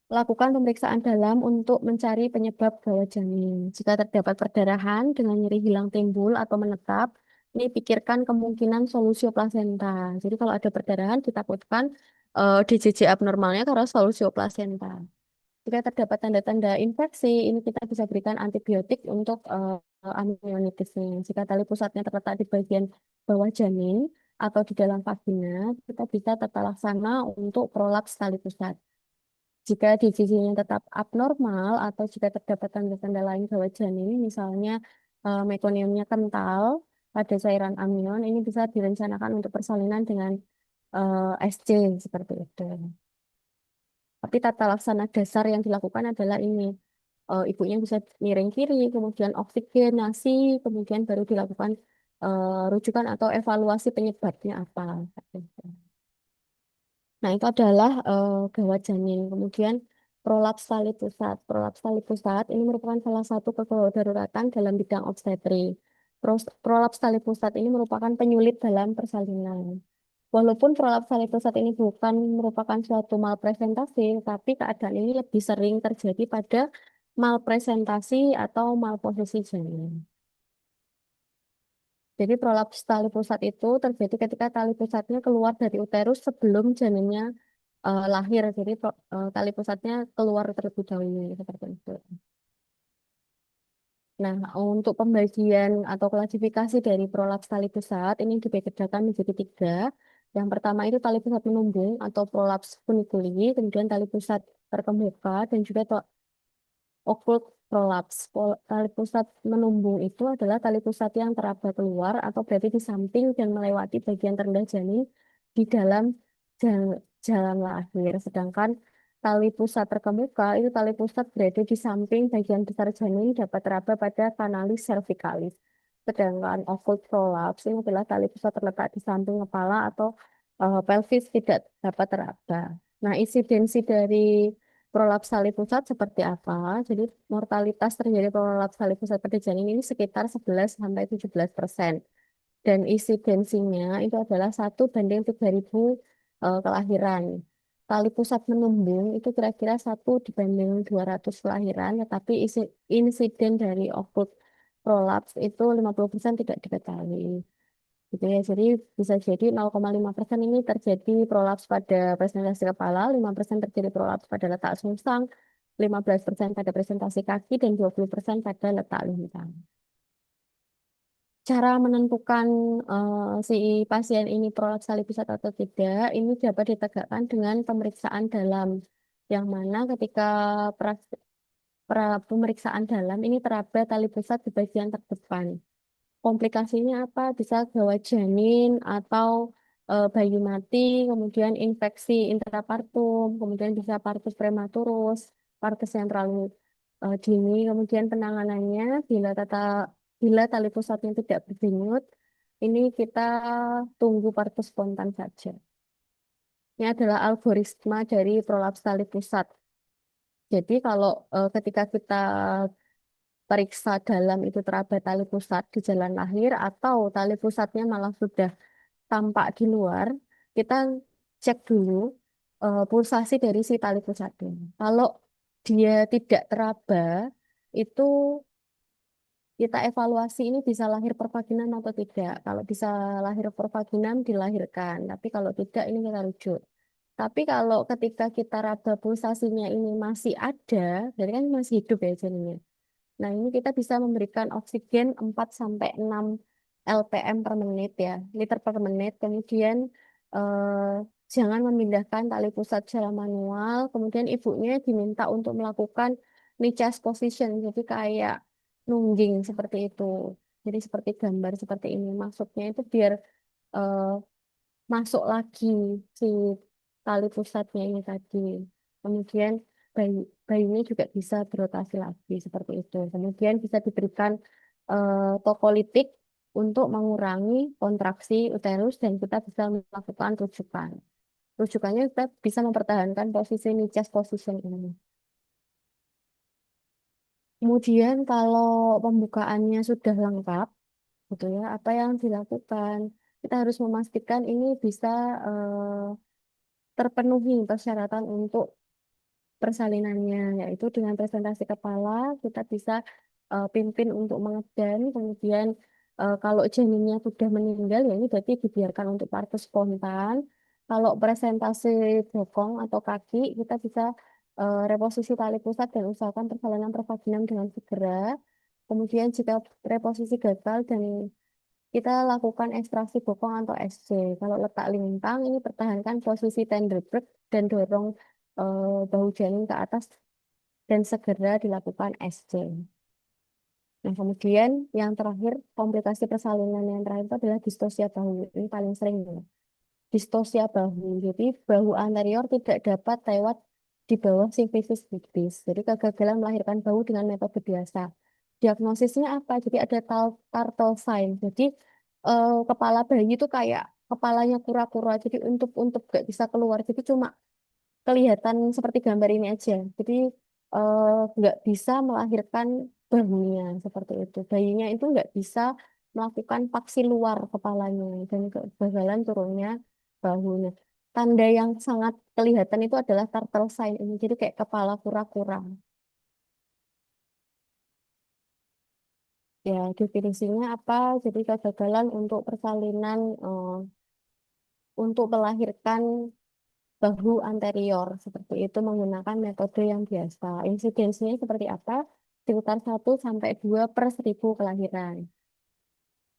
lakukan pemeriksaan dalam untuk mencari penyebab gawat janin. Jika terdapat perdarahan dengan nyeri hilang timbul atau menetap, ini pikirkan kemungkinan solusio plasenta. Jadi kalau ada perdarahan, ditakutkan DJJ abnormalnya karena solusio plasenta. Jika terdapat tanda-tanda infeksi, ini kita bisa berikan antibiotik untuk amnionitisnya. Jika tali pusatnya terletak di bagian bawah janin atau di dalam vagina, kita bisa tata laksana untuk prolaps tali pusat. Jika di sisinya tetap abnormal atau jika terdapat tanda-tanda lain gawat janin, misalnya mekoniumnya kental pada cairan amnion, ini bisa direncanakan untuk persalinan dengan SC seperti itu. Tapi tata laksana dasar yang dilakukan adalah ini. Ibunya bisa miring kiri, kemudian oksigenasi, kemudian baru dilakukan rujukan atau evaluasi penyebabnya apa. Nah, itu adalah gawat janin. Kemudian prolaps tali pusat. Prolaps tali pusat ini merupakan salah satu kedaruratan dalam bidang obstetri. Prolaps tali pusat ini merupakan penyulit dalam persalinan. Walaupun prolaps tali pusat ini bukan merupakan suatu malpresentasi, tapi keadaan ini lebih sering terjadi pada malpresentasi atau malposisi janin. Jadi prolaps tali pusat itu terjadi ketika tali pusatnya keluar dari uterus sebelum janinnya lahir. Jadi tali pusatnya keluar terlebih dahulu seperti itu. Nah, untuk pembagian atau klasifikasi dari prolaps tali pusat ini dibedakan menjadi 3. Yang pertama itu tali pusat menumbung atau prolaps funiculi, kemudian tali pusat terkemuka dan juga occult prolaps. Tali pusat menumbung itu adalah tali pusat yang teraba keluar atau berada di samping dan melewati bagian terendah janin di dalam jalan lahir. Sedangkan tali pusat terkemuka itu tali pusat berada di samping bagian besar janin dapat teraba pada kanalis cervicalis. Sedangkan occult prolaps ini adalah tali pusat terletak di samping kepala atau pelvis tidak dapat teraba. Nah, insidensi dari prolaps tali pusat seperti apa? Jadi mortalitas terjadi prolaps tali pusat pada janin ini sekitar 11 sampai 17%. Dan insidensinya itu adalah 1 banding 3.000 kelahiran. Tali pusat menumbung itu kira-kira 1 dibanding 200 kelahiran, tetapi insiden dari occult prolaps itu 50% tidak diketahui. Gitu ya. Jadi bisa jadi 0,5% ini terjadi prolaps pada presentasi kepala, 5% terjadi prolaps pada letak sungsang, 15% pada presentasi kaki, dan 20% pada letak lintang. Cara menentukan si pasien ini prolaps tali pusat atau tidak, ini dapat ditegakkan dengan pemeriksaan dalam, yang mana ketika pemeriksaan dalam ini teraba tali pusat di bagian terdepan. Komplikasinya apa? Bisa gawat janin atau bayi mati, kemudian infeksi intrapartum, kemudian bisa partus prematurus, partus yang terlalu dini, kemudian penanganannya bila tali pusatnya tidak berdenyut, ini kita tunggu partus spontan saja. Ini adalah algoritma dari prolaps tali pusat. Jadi kalau ketika kita periksa dalam itu teraba tali pusat di jalan lahir atau tali pusatnya malah sudah tampak di luar, kita cek dulu pulsasi dari si tali pusatnya. Kalau dia tidak teraba, itu kita evaluasi ini bisa lahir per vaginam atau tidak. Kalau bisa lahir per vaginam, dilahirkan. Tapi kalau tidak, ini kita rujuk. Tapi kalau ketika kita raba pulsasinya ini masih ada, jadi kan masih hidup ya janinnya. Nah, ini kita bisa memberikan oksigen 4 sampai 6 LPM per menit ya, liter per menit. Kemudian jangan memindahkan tali pusat secara manual. Kemudian ibunya diminta untuk melakukan knee chest position, jadi kayak nungging seperti itu. Jadi seperti gambar seperti ini. Maksudnya itu biar eh, masuk lagi si tali pusatnya ini tadi. Kemudian bayi, bayinya juga bisa berotasi lagi seperti itu. Kemudian bisa diberikan tokolitik untuk mengurangi kontraksi uterus dan kita bisa melakukan rujukan. Rujukannya kita bisa mempertahankan posisi niches position ini. Kemudian kalau pembukaannya sudah lengkap, gitu ya, apa yang dilakukan? Kita harus memastikan ini bisa terpenuhi persyaratan untuk persalinannya, yaitu dengan presentasi kepala kita bisa pimpin untuk mengedan, kemudian kalau janinnya sudah meninggal, ya ini berarti dibiarkan untuk partus spontan. Kalau presentasi bokong atau kaki, kita bisa reposisi tali pusat dan usahakan persalinan pervaginam dengan segera. Kemudian jika reposisi gagal dan kita lakukan ekstraksi bokong atau SC. Kalau letak lintang, ini pertahankan posisi tender break dan dorong bahu janin ke atas dan segera dilakukan SC. Nah, kemudian yang terakhir, komplikasi persalinan yang terakhir itu adalah distosia bahu. Ini paling sering ya. Distosia bahu. Jadi, bahu anterior tidak dapat lewat di bawah simfisis pubis. Jadi, kegagalan melahirkan bahu dengan metode biasa. Diagnosisnya apa? Jadi, ada turtle sign. Jadi, kepala bayi itu kayak kepalanya kura-kura. Jadi, untuk gak bisa keluar. Jadi, cuma kelihatan seperti gambar ini aja. Jadi eh, nggak bisa melahirkan bahunya seperti itu. Bayinya itu nggak bisa melakukan paksi luar kepalanya dan kegagalan turunnya bahunya. Tanda yang sangat kelihatan itu adalah turtle sign ini. Jadi kayak kepala kura-kura. Ya, definisinya apa? Jadi kegagalan untuk persalinan untuk melahirkan bahu anterior seperti itu menggunakan metode yang biasa. Insidensinya seperti apa? Sekitar 1 sampai 2 per 1000 kelahiran.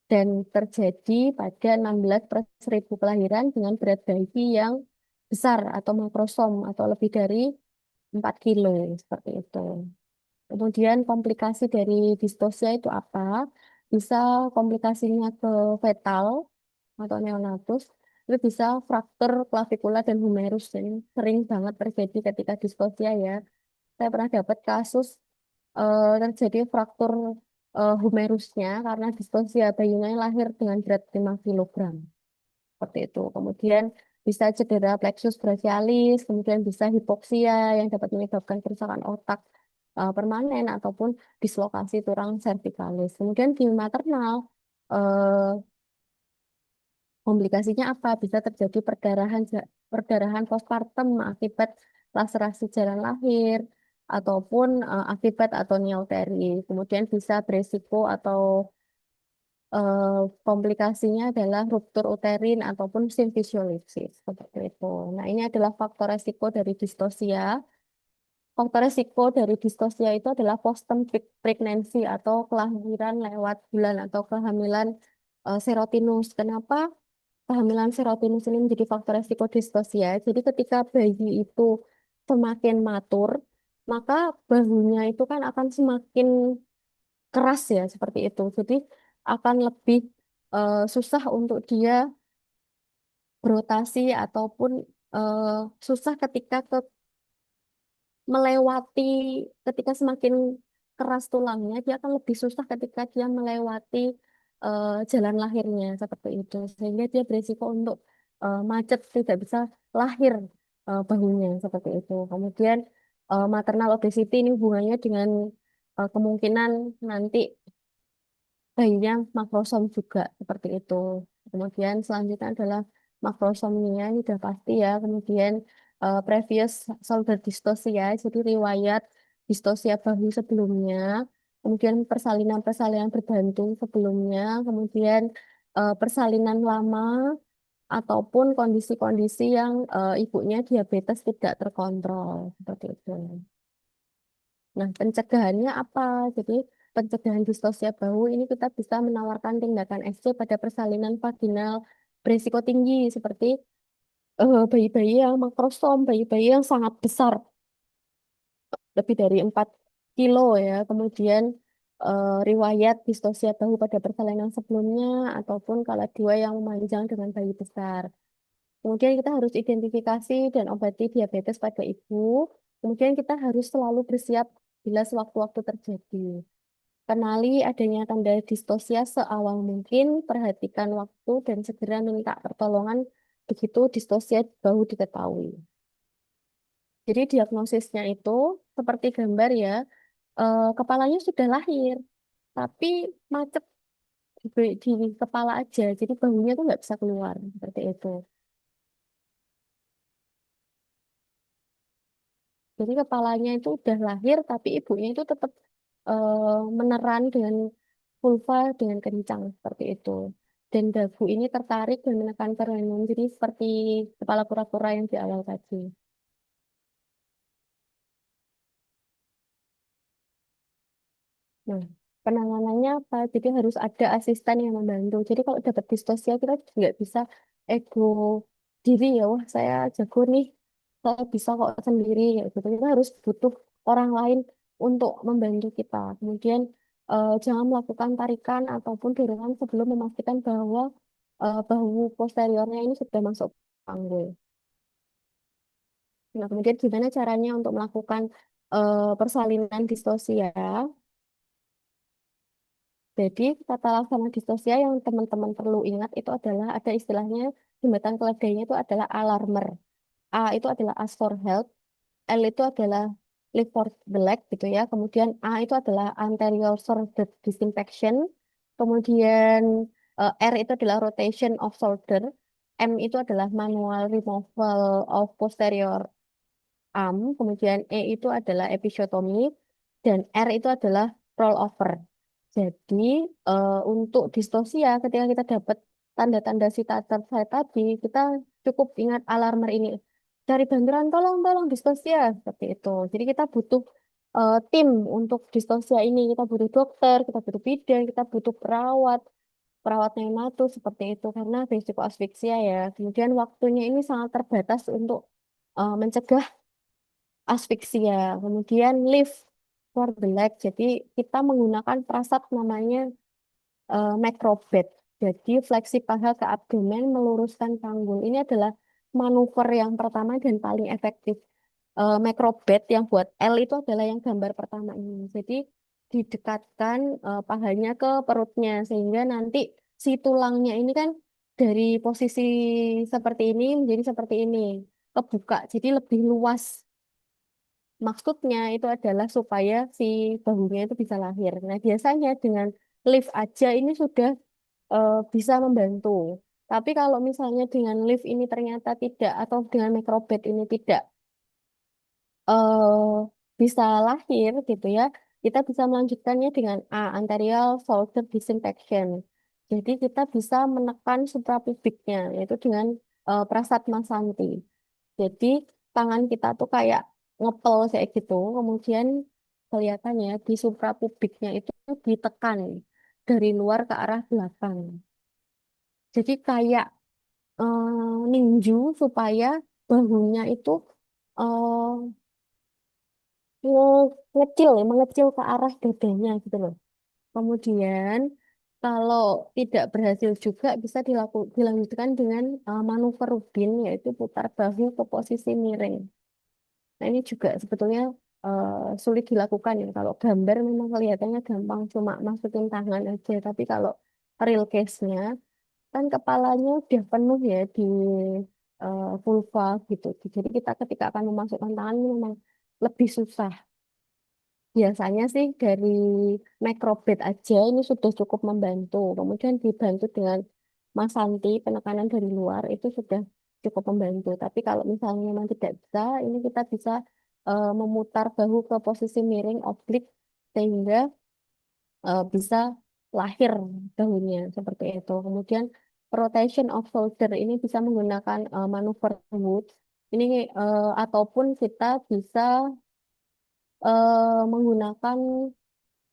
Dan terjadi pada 16 per 1000 kelahiran dengan berat bayi yang besar atau makrosom atau lebih dari 4 kilo seperti itu. Kemudian komplikasi dari distosia itu apa? Bisa komplikasinya ke fetal atau neonatus, itu bisa fraktur klavikula dan humerus. Ini sering banget terjadi ketika distosia ya. Saya pernah dapat kasus terjadi fraktur humerusnya karena distosia bayinya yang lahir dengan berat 5 kilogram. Seperti itu. Kemudian bisa cedera plexus brachialis, kemudian bisa hipoksia yang dapat menyebabkan kerusakan otak permanen ataupun dislokasi tulang cervicalis. Kemudian di maternal, eh, komplikasinya apa? Bisa terjadi perdarahan postpartum akibat laserasi jalan lahir ataupun akibat atonioteri. Kemudian bisa beresiko atau eh, komplikasinya adalah ruptur uterin ataupun simfisiolisis seperti itu. Nah, ini adalah faktor resiko dari distosia. Faktor resiko dari distosia itu adalah postpartum pregnancy atau kelahiran lewat bulan atau kehamilan serotinus. Kenapa kehamilan serotinus ini menjadi faktor resiko distosia? Jadi ketika bayi itu semakin matur, maka bahunya itu kan akan semakin keras ya seperti itu. Jadi akan lebih susah untuk dia berotasi ataupun eh, susah ketika melewati ketika semakin keras tulangnya dia akan lebih susah ketika dia melewati jalan lahirnya seperti itu sehingga dia berisiko untuk macet tidak bisa lahir bahunya seperti itu. Kemudian maternal obesity ini hubungannya dengan kemungkinan nanti bayinya makrosom juga seperti itu. Kemudian selanjutnya adalah makrosomnia, ini sudah pasti ya. Kemudian previous shoulder dystocia, jadi riwayat distosia bahu sebelumnya. Kemudian persalinan-persalinan berbantu sebelumnya. Kemudian persalinan lama ataupun kondisi-kondisi yang ibunya diabetes tidak terkontrol seperti itu. Nah, pencegahannya apa? Jadi, pencegahan distosia bahu ini kita bisa menawarkan tindakan SC pada persalinan vaginal berisiko tinggi seperti bayi-bayi yang makrosom, bayi-bayi yang sangat besar, lebih dari 4 kilo ya. Kemudian riwayat distosia bahu pada persalinan sebelumnya ataupun kalau dua yang memanjang dengan bayi besar. Kemudian kita harus identifikasi dan obati diabetes pada ibu. Kemudian kita harus selalu bersiap bila sewaktu-waktu terjadi. Kenali adanya tanda distosia seawal mungkin, perhatikan waktu dan segera minta pertolongan begitu distosia bahu diketahui. Jadi diagnosisnya itu seperti gambar ya, kepalanya sudah lahir, tapi macet di kepala aja, jadi bahunya tuh nggak bisa keluar seperti itu. Jadi kepalanya itu udah lahir, tapi ibunya itu tetap meneran dengan vulva dengan kencang seperti itu. Dan dagu ini tertarik dan menekan perineum, jadi seperti kepala kura-kura yang di awal tadi. Nah, penanganannya apa? Jadi harus ada asisten yang membantu. Jadi kalau dapat distosia kita nggak bisa ego diri ya, wah saya jago nih, saya bisa kok sendiri ya gitu. Kita harus butuh orang lain untuk membantu kita. Kemudian jangan melakukan tarikan ataupun dorongan sebelum memastikan bahwa bahu posteriornya ini sudah masuk panggul. Nah, kemudian gimana caranya untuk melakukan persalinan distosia? Jadi tata laksana distosia yang teman-teman perlu ingat itu adalah ada istilahnya jembatan keledainya itu adalah alarmer. A itu adalah ask for help, L itu adalah look for the leg gitu ya. Kemudian A itu adalah anterior shoulder disinfection. Kemudian R itu adalah rotation of shoulder. M itu adalah manual removal of posterior arm. Kemudian E itu adalah episiotomi dan R itu adalah rollover. Jadi untuk distosia ketika kita dapat tanda-tanda citator saya tadi, kita cukup ingat alarmer ini. Cari bantuan, tolong, tolong distosia seperti itu. Jadi kita butuh tim untuk distosia ini. Kita butuh dokter, kita butuh bidan, kita butuh perawat, perawat neonatal seperti itu karena risiko asfiksia ya. Kemudian waktunya ini sangat terbatas untuk mencegah asfiksia. Kemudian lift for the leg. Jadi kita menggunakan prasat namanya macrobed. Jadi fleksi paha ke abdomen meluruskan panggul. Ini adalah manuver yang pertama dan paling efektif. Macrobed yang buat L itu adalah yang gambar pertama ini. Jadi didekatkan pahanya ke perutnya sehingga nanti si tulangnya ini kan dari posisi seperti ini menjadi seperti ini, kebuka. Jadi lebih luas. Maksudnya itu adalah supaya si bahunya itu bisa lahir. Nah, biasanya dengan lift aja ini sudah bisa membantu. Tapi kalau misalnya dengan lift ini ternyata tidak, atau dengan microbed ini tidak eh, bisa lahir gitu ya, kita bisa melanjutkannya dengan A, anterior shoulder disinfection. Jadi kita bisa menekan suprapubiknya, yaitu dengan prasat masanti. Jadi tangan kita tuh kayak ngepel kayak gitu, kemudian kelihatannya di suprapubiknya itu ditekan dari luar ke arah belakang. Jadi kayak ninju supaya bahunya itu eh, ngecil, ya, mengecil ke arah dadanya gitu loh. Kemudian kalau tidak berhasil juga bisa dilanjutkan dengan manuver Rubin yaitu putar bahu ke posisi miring. Nah, ini juga sebetulnya sulit dilakukan ya. Kalau gambar memang kelihatannya gampang, cuma masukin tangan aja. Tapi kalau real case-nya, kan kepalanya udah penuh ya di vulva gitu. Jadi kita ketika akan memasukkan tangan ini memang lebih susah. Biasanya sih dari microbed aja ini sudah cukup membantu. Kemudian dibantu dengan masanti, penekanan dari luar itu sudah cukup membantu. Tapi kalau misalnya memang tidak bisa, ini kita bisa memutar bahu ke posisi miring oblik sehingga bisa lahir bahunya seperti itu. Kemudian rotation of shoulder ini bisa menggunakan manuver Wood. Ini ataupun kita bisa menggunakan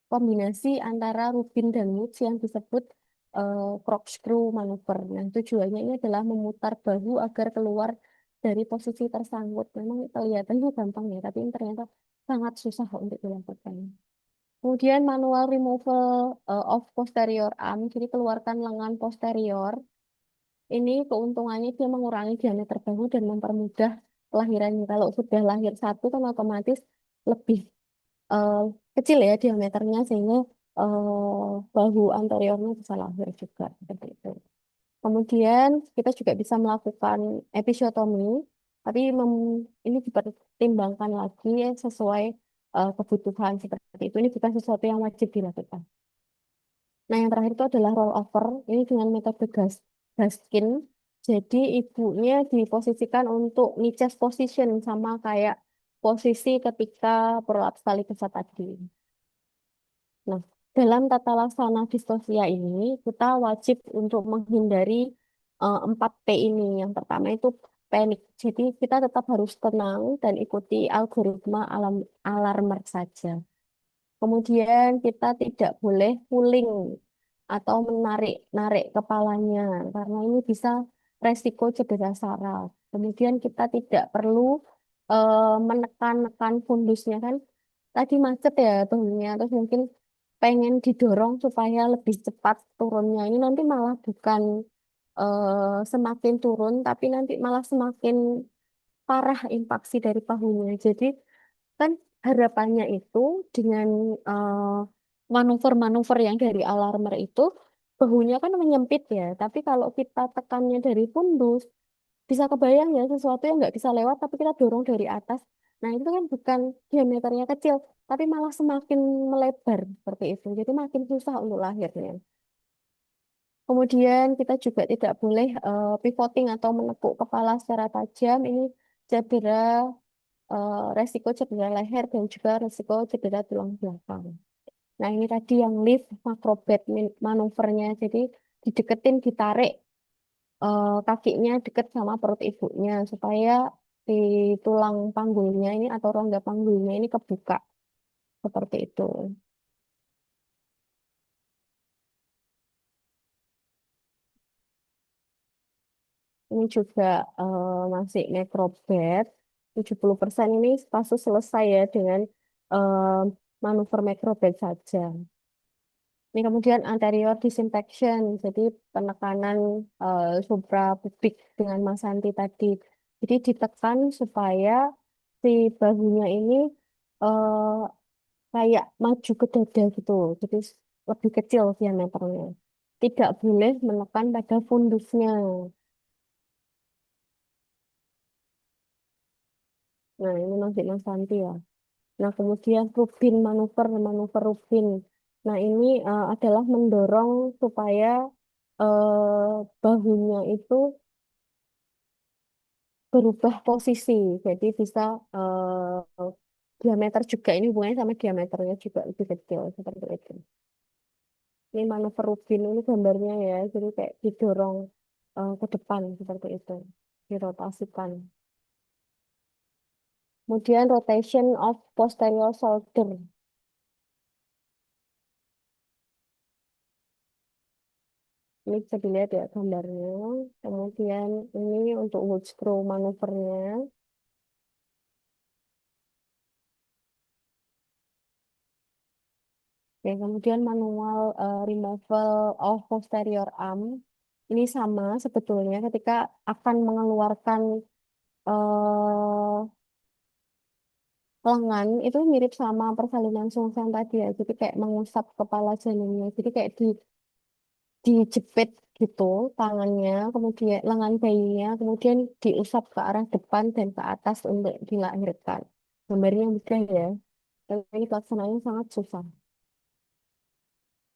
kombinasi antara Rubin dan Woods yang disebut corkscrew manuver. Nah, tujuannya ini adalah memutar bahu agar keluar dari posisi tersangkut. Memang kelihatannya gampang ya, tapi ini ternyata sangat susah untuk dilakukan. Kemudian manual removal of posterior arm, jadi keluarkan lengan posterior. Ini keuntungannya dia mengurangi diameter bahu dan mempermudah kelahirannya. Kalau sudah lahir satu kan otomatis lebih eh, kecil ya diameternya sehingga bahu anteriornya bisa lahir juga seperti itu. Kemudian kita juga bisa melakukan episiotomi, tapi ini dipertimbangkan lagi ya, sesuai kebutuhan seperti itu. Ini bukan sesuatu yang wajib dilakukan. Nah, yang terakhir itu adalah roll over. Ini dengan metode Gaskin. Jadi ibunya diposisikan untuk knee chest position sama kayak posisi ketika prolaps tali pusat tadi. Nah, dalam tata laksana distosia ini kita wajib untuk menghindari 4P ini. Yang pertama itu panik. Jadi kita tetap harus tenang dan ikuti algoritma alarmer saja. Kemudian kita tidak boleh puling atau menarik-narik kepalanya karena ini bisa resiko cedera saraf. Kemudian kita tidak perlu menekan-nekan fundusnya kan. Tadi macet ya bahunya, terus mungkin pengen didorong supaya lebih cepat turunnya. Ini nanti malah bukan semakin turun, tapi nanti malah semakin parah impaksi dari bahunya. Jadi kan harapannya itu dengan manuver-manuver yang dari alarmer itu, bahunya kan menyempit ya. Tapi kalau kita tekannya dari fundus, bisa kebayang ya sesuatu yang nggak bisa lewat, tapi kita dorong dari atas. Nah itu kan bukan diameternya kecil, tapi malah semakin melebar seperti itu. Jadi makin susah untuk lahirnya. Kemudian kita juga tidak boleh pivoting atau menekuk kepala secara tajam. Ini cedera resiko cedera leher dan juga resiko cedera tulang belakang. Nah, ini tadi yang lift macrobed manuvernya. Jadi dideketin, ditarik kakinya deket sama perut ibunya supaya di tulang panggulnya ini atau rongga panggulnya ini kebuka seperti itu. Ini juga masih macrobed. 70% ini kasus selesai ya dengan eh, manuver macrobed saja. Ini kemudian anterior disinfection, jadi penekanan suprapubik dengan Masanti tadi. Jadi ditekan supaya si bahunya ini eh, kayak maju ke dada gitu, jadi lebih kecil diameternya. Tidak boleh menekan pada fundusnya. Nah, ini masih Masanti ya. Nah, kemudian Rubin manuver Rubin. Nah, ini adalah mendorong supaya bahunya itu berubah posisi. Jadi bisa diameter juga ini hubungannya sama diameternya juga lebih kecil seperti itu. Ini manuver Rubin ini gambarnya ya. Jadi kayak didorong ke depan seperti itu. Dirotasikan. Kemudian rotation of posterior shoulder. Ini bisa dilihat ya gambarnya. Kemudian ini untuk wood screw manuvernya. Oke, kemudian manual removal of posterior arm. Ini sama sebetulnya ketika akan mengeluarkan eh, lengan itu mirip sama persalinan sungsang tadi ya. Jadi kayak mengusap kepala janinnya. Jadi kayak dijepit gitu tangannya, kemudian lengan bayinya, kemudian diusap ke arah depan dan ke atas untuk dilahirkan. Gambarnya mudah ya, tapi ini pelaksanaannya sangat susah.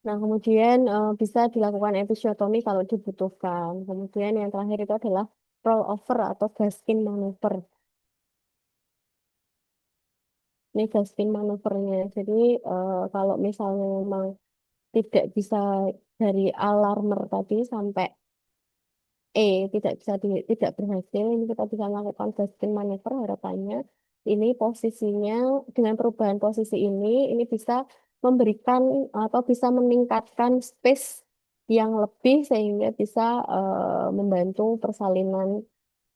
Nah, kemudian bisa dilakukan episiotomi kalau dibutuhkan. Kemudian yang terakhir itu adalah roll over atau Gaskin maneuver. Ini Gaskin manuvernya. Jadi kalau misalnya memang tidak bisa dari alarmer tadi sampai tidak berhasil, ini kita bisa melakukan Gaskin maneuver harapannya. Ini posisinya dengan perubahan posisi ini bisa memberikan atau bisa meningkatkan space yang lebih sehingga bisa membantu persalinan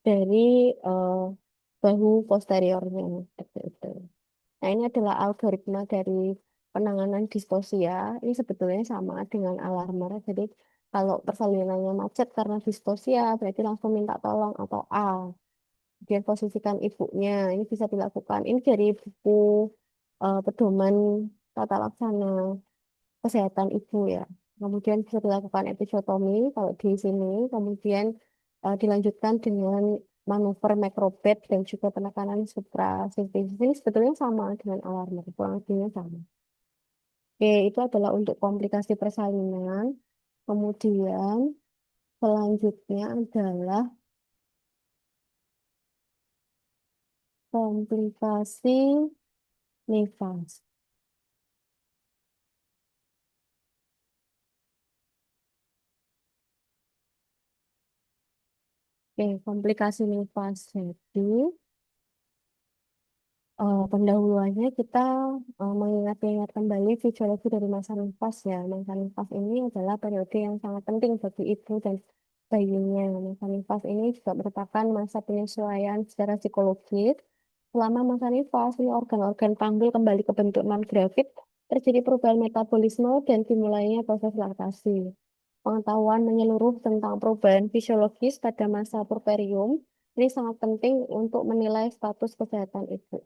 dari eh, bahu posteriornya. Seperti itu. Nah, ini adalah algoritma dari penanganan disposia ini sebetulnya sama dengan alarmer. Jadi kalau persalinannya macet karena disposia, berarti langsung minta tolong atau A. Kemudian posisikan ibunya, ini bisa dilakukan. Ini dari buku pedoman tata laksana kesehatan ibu ya. Kemudian bisa dilakukan episiotomi kalau di sini. Kemudian dilanjutkan dengan manuver macrobed dan juga penekanan suprasintesis. Ini sebetulnya sama dengan alarmer, kurang lebihnya sama. Oke, itu adalah untuk komplikasi persalinan. Kemudian selanjutnya adalah komplikasi nifas. Oke, komplikasi nifas. Jadi, pendahuluannya kita mengingat-ingat kembali fisiologi dari masa nifas ya. Masa nifas ini adalah periode yang sangat penting bagi ibu dan bayinya. Masa nifas ini juga merupakan masa penyesuaian secara psikologis. Selama masa nifas, ini organ-organ panggul kembali ke bentuk non-gravid, terjadi perubahan metabolisme dan dimulainya proses laktasi. Pengetahuan menyeluruh tentang perubahan fisiologis pada masa puerperium ini sangat penting untuk menilai status kesehatan ibu.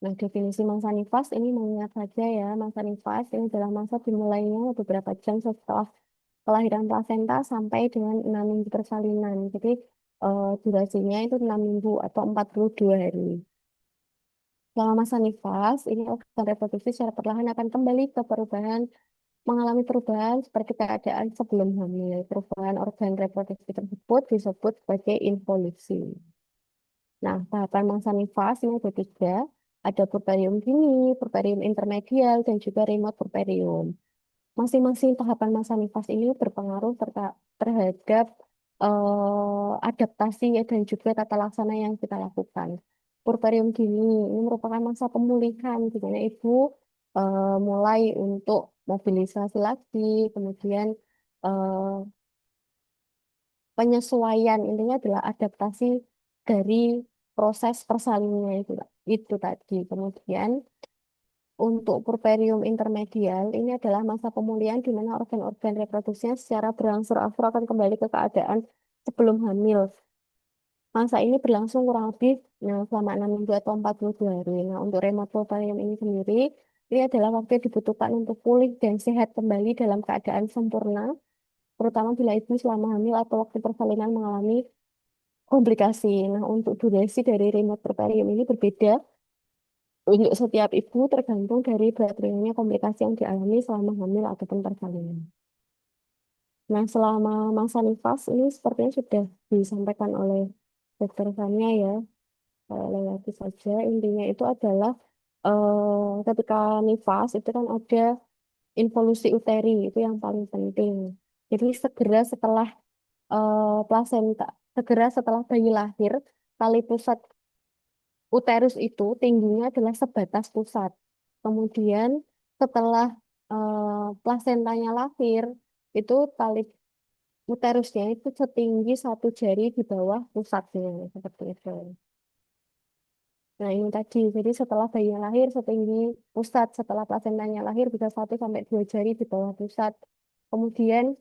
Nah, definisi masa nifas ini mengingat saja ya, masa nifas ini adalah masa dimulainya beberapa jam setelah kelahiran plasenta sampai dengan 6 minggu persalinan. Jadi, durasinya itu 6 minggu atau 42 hari. Selama masa nifas, ini organ reproduksi secara perlahan akan kembali ke perubahan, mengalami perubahan seperti keadaan sebelum hamil. Perubahan organ reproduksi tersebut disebut sebagai involusi. Nah, tahapan masa nifas ini ada tiga. Ada puerperium dini, puerperium intermedial, dan juga remote puerperium. Masing-masing tahapan masa nifas ini berpengaruh terhadap adaptasi ya, dan juga tata laksana yang kita lakukan. Puerperium dini ini merupakan masa pemulihan, di mana ibu mulai untuk mobilisasi lagi, kemudian eh, penyesuaian intinya adalah adaptasi dari proses persalinannya itu tadi. Kemudian untuk puerperium intermedial ini adalah masa pemulihan di mana organ-organ reproduksinya secara berangsur-angsur akan kembali ke keadaan sebelum hamil. Masa ini berlangsung kurang lebih selama 6 minggu atau 42 hari. Nah, untuk remote puerperium ini sendiri, ini adalah waktu yang dibutuhkan untuk pulih dan sehat kembali dalam keadaan sempurna, terutama bila ibu selama hamil atau waktu persalinan mengalami komplikasi. Nah, untuk durasi dari remote puerperium ini berbeda untuk setiap ibu tergantung dari berat ringannya komplikasi yang dialami selama hamil ataupun persalinan. Nah, selama masa nifas ini sepertinya sudah disampaikan oleh dokter Fania ya, lewati saja. Intinya itu adalah ketika nifas itu kan ada involusi uteri, itu yang paling penting. Jadi segera setelah plasenta, segera setelah bayi lahir, tali pusat uterus itu tingginya adalah sebatas pusat. Kemudian setelah plasentanya lahir, itu tali uterusnya itu setinggi 1 jari di bawah pusatnya, seperti itu. Nah ini tadi, jadi setelah bayinya lahir setinggi pusat, setelah plasentanya lahir bisa 1 sampai 2 jari di bawah pusat. Kemudian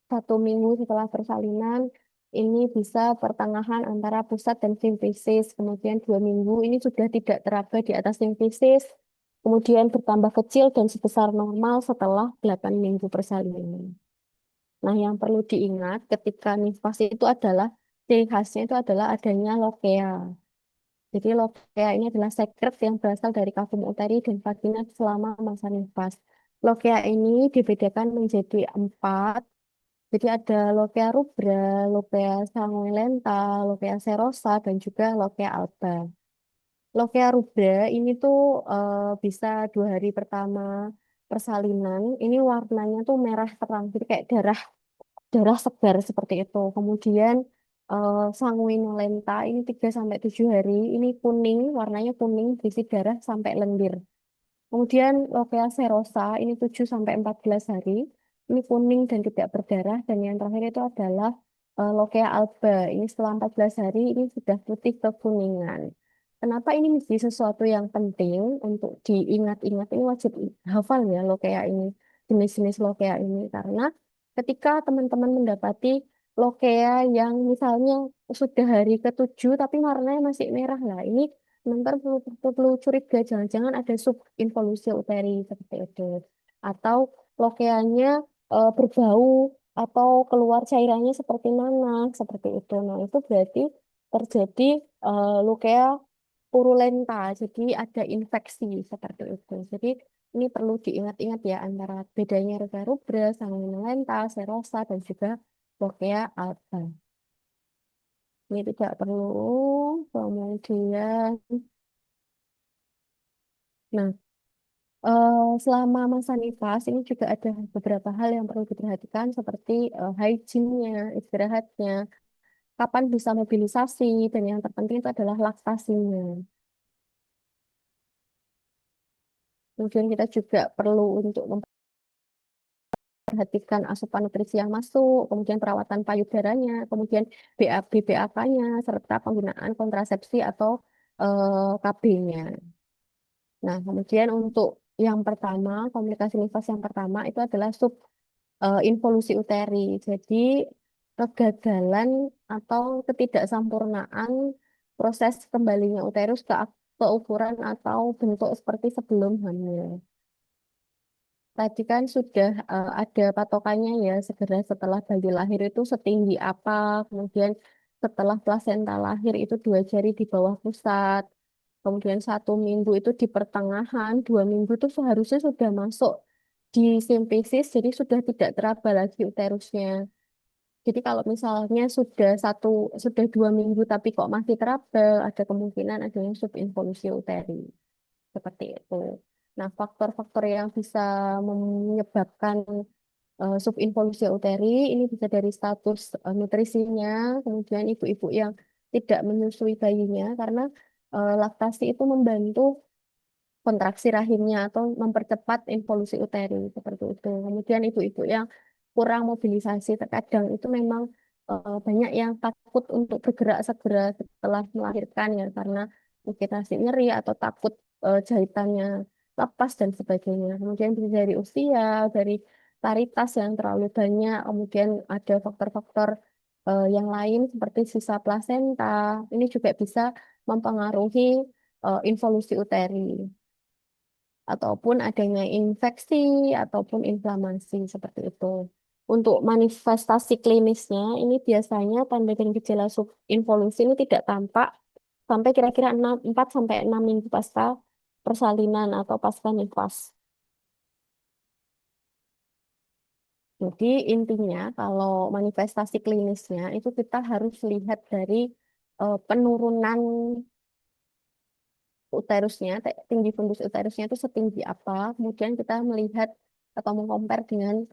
1 minggu setelah persalinan, ini bisa pertengahan antara pusat dan simfisis. Kemudian 2 minggu ini sudah tidak teraba di atas simfisis. Kemudian bertambah kecil dan sebesar normal setelah 8 minggu persalinan. Nah, yang perlu diingat ketika nifas itu adalah ciri khasnya itu adalah adanya lokea. Jadi lokea ini adalah sekret yang berasal dari kavum uteri dan vagina selama masa nifas. Lokea ini dibedakan menjadi 4. Jadi ada Lokea rubra, Lokea sanguinolenta, Lokea serosa, dan juga Lokea alba. Lokea rubra ini tuh bisa 2 hari pertama persalinan. Ini warnanya tuh merah terang, jadi kayak darah darah segar seperti itu. Kemudian sanguinolenta ini 3 sampai 7 hari. Ini kuning, warnanya kuning, berisi darah sampai lendir. Kemudian Lokea serosa ini 7 sampai 14 hari. Ini kuning dan tidak berdarah. Dan yang terakhir itu adalah Lokea alba. Ini setelah 14 hari ini sudah putih kekuningan. Kenapa ini menjadi sesuatu yang penting untuk diingat-ingat? Ini wajib hafal ya lokea ini, jenis-jenis lokea ini. Karena ketika teman-teman mendapati lokea yang misalnya sudah hari ketujuh tapi warnanya masih merah lah, ini teman-teman perlu curiga, jangan-jangan ada subinvolusi uteri seperti itu. Atau lokeanya berbau atau keluar cairannya seperti nanah, seperti itu. Nah, itu berarti terjadi leukemia purulenta, jadi ada infeksi seperti itu. Jadi ini perlu diingat-ingat ya antara bedanya rubra rubra, sanguinolenta, serosa, dan juga leukemia alba. Ini tidak perlu. Kemudian, nah, selama masa nifas ini juga ada beberapa hal yang perlu diperhatikan seperti hygiene-nya, istirahatnya, kapan bisa mobilisasi, dan yang terpenting itu adalah laktasinya. Kemudian kita juga perlu untuk memperhatikan asupan nutrisi yang masuk, kemudian perawatan payudaranya, kemudian BAB, BAK-nya, serta penggunaan kontrasepsi atau KB-nya. Nah, kemudian untuk yang pertama, komplikasi nifas yang pertama itu adalah involusi uteri. Jadi, kegagalan atau ketidaksempurnaan proses kembalinya uterus ke ukuran atau bentuk seperti sebelum hamil. Tadi kan sudah ada patokannya ya, segera setelah bayi lahir itu setinggi apa, kemudian setelah plasenta lahir itu 2 jari di bawah pusat, kemudian 1 minggu itu di pertengahan, 2 minggu itu seharusnya sudah masuk di simfisis, jadi sudah tidak teraba lagi uterusnya. Jadi kalau misalnya sudah 2 minggu tapi kok masih teraba, ada kemungkinan adanya subinvolusi uteri. Seperti itu. Nah, faktor-faktor yang bisa menyebabkan subinvolusi uteri ini bisa dari status nutrisinya, kemudian ibu-ibu yang tidak menyusui bayinya karena laktasi itu membantu kontraksi rahimnya atau mempercepat involusi uteri seperti itu. Kemudian ibu-ibu yang kurang mobilisasi terkadang itu memang banyak yang takut untuk bergerak segera setelah melahirkan ya karena mungkin masih nyeri atau takut jahitannya lepas dan sebagainya. Kemudian bisa dari usia, dari taritas yang terlalu banyak, kemudian ada faktor-faktor yang lain seperti sisa plasenta. Ini juga bisa mempengaruhi involusi uteri ataupun adanya infeksi ataupun inflamasi seperti itu. Untuk manifestasi klinisnya, ini biasanya tanda dan gejala subinvolusi ini tidak tampak sampai kira-kira 4 sampai 6 minggu pasca persalinan atau pasca nifas. Jadi intinya kalau manifestasi klinisnya itu kita harus lihat dari penurunan uterusnya, tinggi fundus uterusnya itu setinggi apa. Kemudian kita melihat atau mengcompare dengan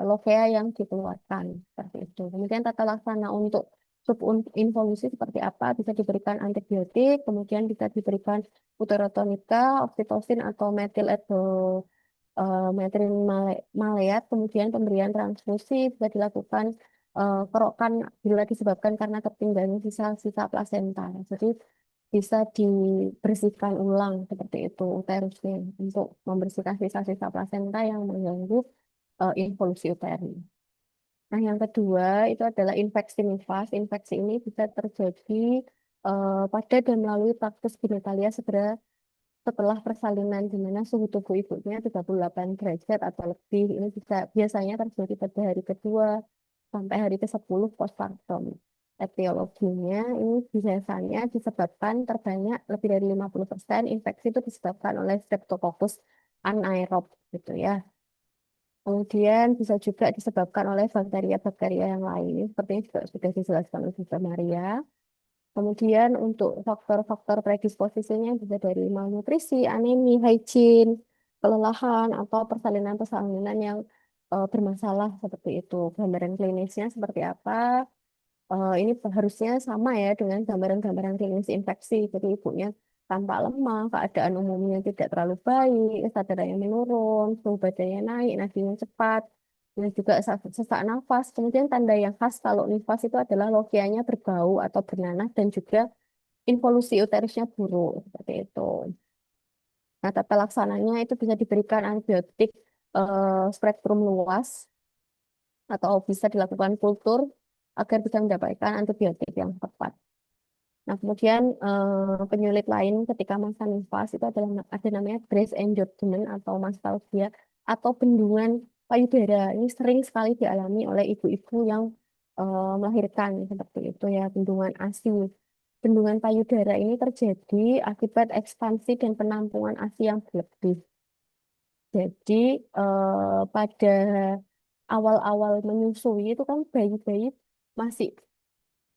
lokea yang dikeluarkan seperti itu. Kemudian tata laksana untuk subinvolusi seperti apa bisa diberikan antibiotik, kemudian bisa diberikan uterotonika, oksitosin atau metrin maleat, kemudian pemberian transfusi bisa dilakukan kerokan bila disebabkan karena tertinggalnya sisa-sisa plasenta. Jadi bisa dibersihkan ulang seperti itu uterusnya untuk membersihkan sisa-sisa plasenta yang mengganggu involusi uteri. Nah, yang kedua itu adalah infeksi nifas. Infeksi ini bisa terjadi pada dan melalui traktus genitalia segera setelah persalinan di mana suhu tubuh ibunya 38 derajat atau lebih. Ini bisa biasanya terjadi pada hari kedua sampai hari ke-10 postpartum. Etiologinya ini biasanya disebabkan terbanyak lebih dari 50% infeksi itu disebabkan oleh Streptococcus anaerob gitu ya. Kemudian bisa juga disebabkan oleh bakteria-bakteria yang lain. Seperti yang juga sudah dijelaskan oleh Bu Maria. Kemudian untuk faktor-faktor predisposisinya bisa dari malnutrisi, anemi, hygiene, kelelahan, atau persalinan-persalinan yang bermasalah seperti itu. Gambaran klinisnya seperti apa? Ini harusnya sama ya dengan gambaran-gambaran klinis infeksi. Jadi ibunya tampak lemah, keadaan umumnya tidak terlalu baik, kesadarannya menurun, suhu badannya naik, nadinya cepat, dan juga sesak nafas. Kemudian tanda yang khas kalau nifas itu adalah lokianya berbau atau bernanah dan juga involusi uterusnya buruk seperti itu. Nah, tata laksananya itu bisa diberikan antibiotik spektrum luas atau bisa dilakukan kultur agar bisa mendapatkan antibiotik yang tepat. Nah, kemudian penyulit lain ketika masa nifas itu adalah ada namanya breast engorgement atau mastalgia atau bendungan payudara. Ini sering sekali dialami oleh ibu-ibu yang melahirkan seperti itu ya, bendungan ASI. Bendungan payudara ini terjadi akibat ekspansi dan penampungan ASI yang berlebih. Jadi pada awal-awal menyusui itu kan bayi-bayi masih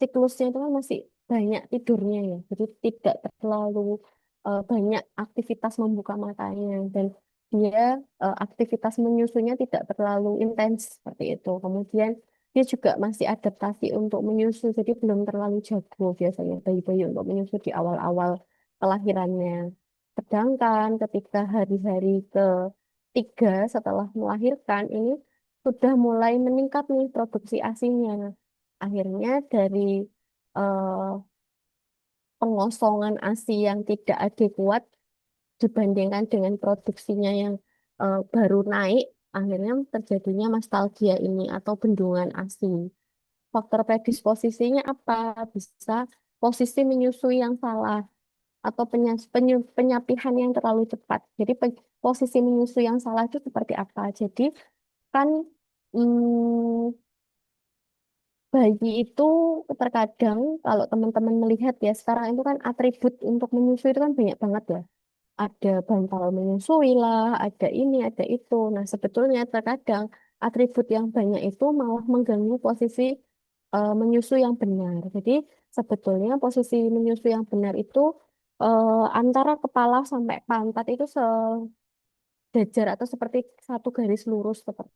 siklusnya itu kan masih banyak tidurnya ya. Jadi tidak terlalu banyak aktivitas membuka matanya dan dia aktivitas menyusunya tidak terlalu intens seperti itu. Kemudian dia juga masih adaptasi untuk menyusu, jadi belum terlalu jago biasanya bayi-bayi untuk menyusu di awal-awal kelahirannya. Sedangkan ketika hari-hari ketiga setelah melahirkan ini sudah mulai meningkat nih produksi ASINya. Akhirnya dari eh, pengosongan ASI yang tidak adekuat dibandingkan dengan produksinya yang baru naik, akhirnya terjadinya mastalgia ini atau bendungan ASI. Faktor predisposisinya apa? Bisa posisi menyusui yang salah atau penyapihan yang terlalu cepat. Jadi posisi menyusui yang salah itu seperti apa? Jadi kan bayi itu terkadang kalau teman-teman melihat ya sekarang itu kan atribut untuk menyusui itu kan banyak banget ya. Ada bantal menyusui lah, ada ini, ada itu. Nah, sebetulnya terkadang atribut yang banyak itu malah mengganggu posisi menyusui yang benar. Jadi sebetulnya posisi menyusui yang benar itu antara kepala sampai pantat itu sejajar atau seperti satu garis lurus seperti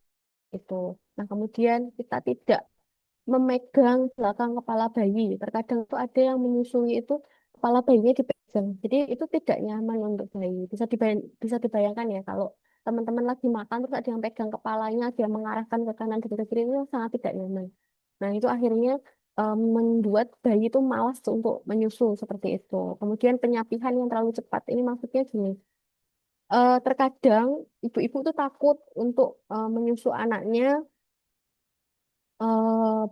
itu. Nah, kemudian kita tidak memegang belakang kepala bayi. Terkadang tuh ada yang menyusui itu kepala bayinya dipegang. Jadi itu tidak nyaman untuk bayi. Bisa dibayangkan ya kalau teman-teman lagi makan terus ada yang pegang kepalanya, dia mengarahkan ke kanan dan ke kiri itu sangat tidak nyaman. Nah, itu akhirnya membuat bayi itu malas untuk menyusu seperti itu. Kemudian penyapihan yang terlalu cepat. Ini maksudnya gini. Terkadang ibu-ibu tuh takut untuk menyusu anaknya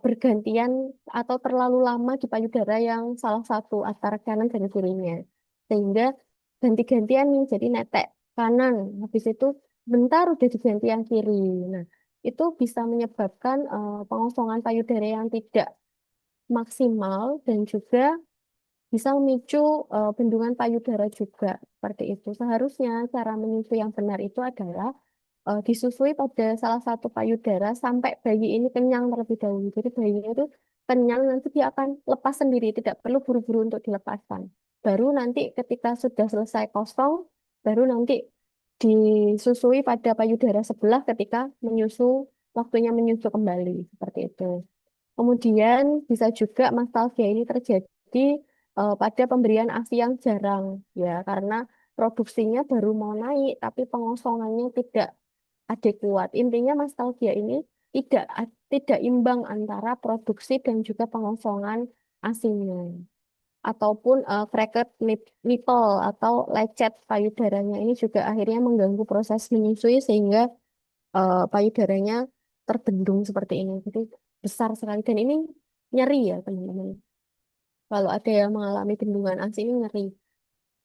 bergantian atau terlalu lama di payudara yang salah satu antara kanan dan kirinya. Sehingga ganti-gantian nih, jadi netek kanan. Habis itu bentar udah diganti yang kiri. Nah, itu bisa menyebabkan pengosongan payudara yang tidak maksimal dan juga bisa memicu bendungan payudara juga. Seperti itu. Seharusnya cara menyusui yang benar itu adalah disusui pada salah satu payudara sampai bayi ini kenyang terlebih dahulu. Jadi bayinya itu kenyang nanti dia akan lepas sendiri, tidak perlu buru-buru untuk dilepaskan. Baru nanti ketika sudah selesai kosong, baru nanti disusui pada payudara sebelah ketika waktunya menyusu kembali seperti itu. Kemudian bisa juga mastalgia ini terjadi pada pemberian ASI yang jarang ya karena produksinya baru mau naik tapi pengosongannya tidak adekuat. Intinya nostalgia ini tidak imbang antara produksi dan juga pengosongan ASINya. Ataupun cracked nipple atau lecet payudaranya ini juga akhirnya mengganggu proses menyusui sehingga payudaranya terbendung seperti ini. Jadi besar sekali dan ini nyeri ya teman-teman. Kalau ada yang mengalami bendungan ASI ini nyeri.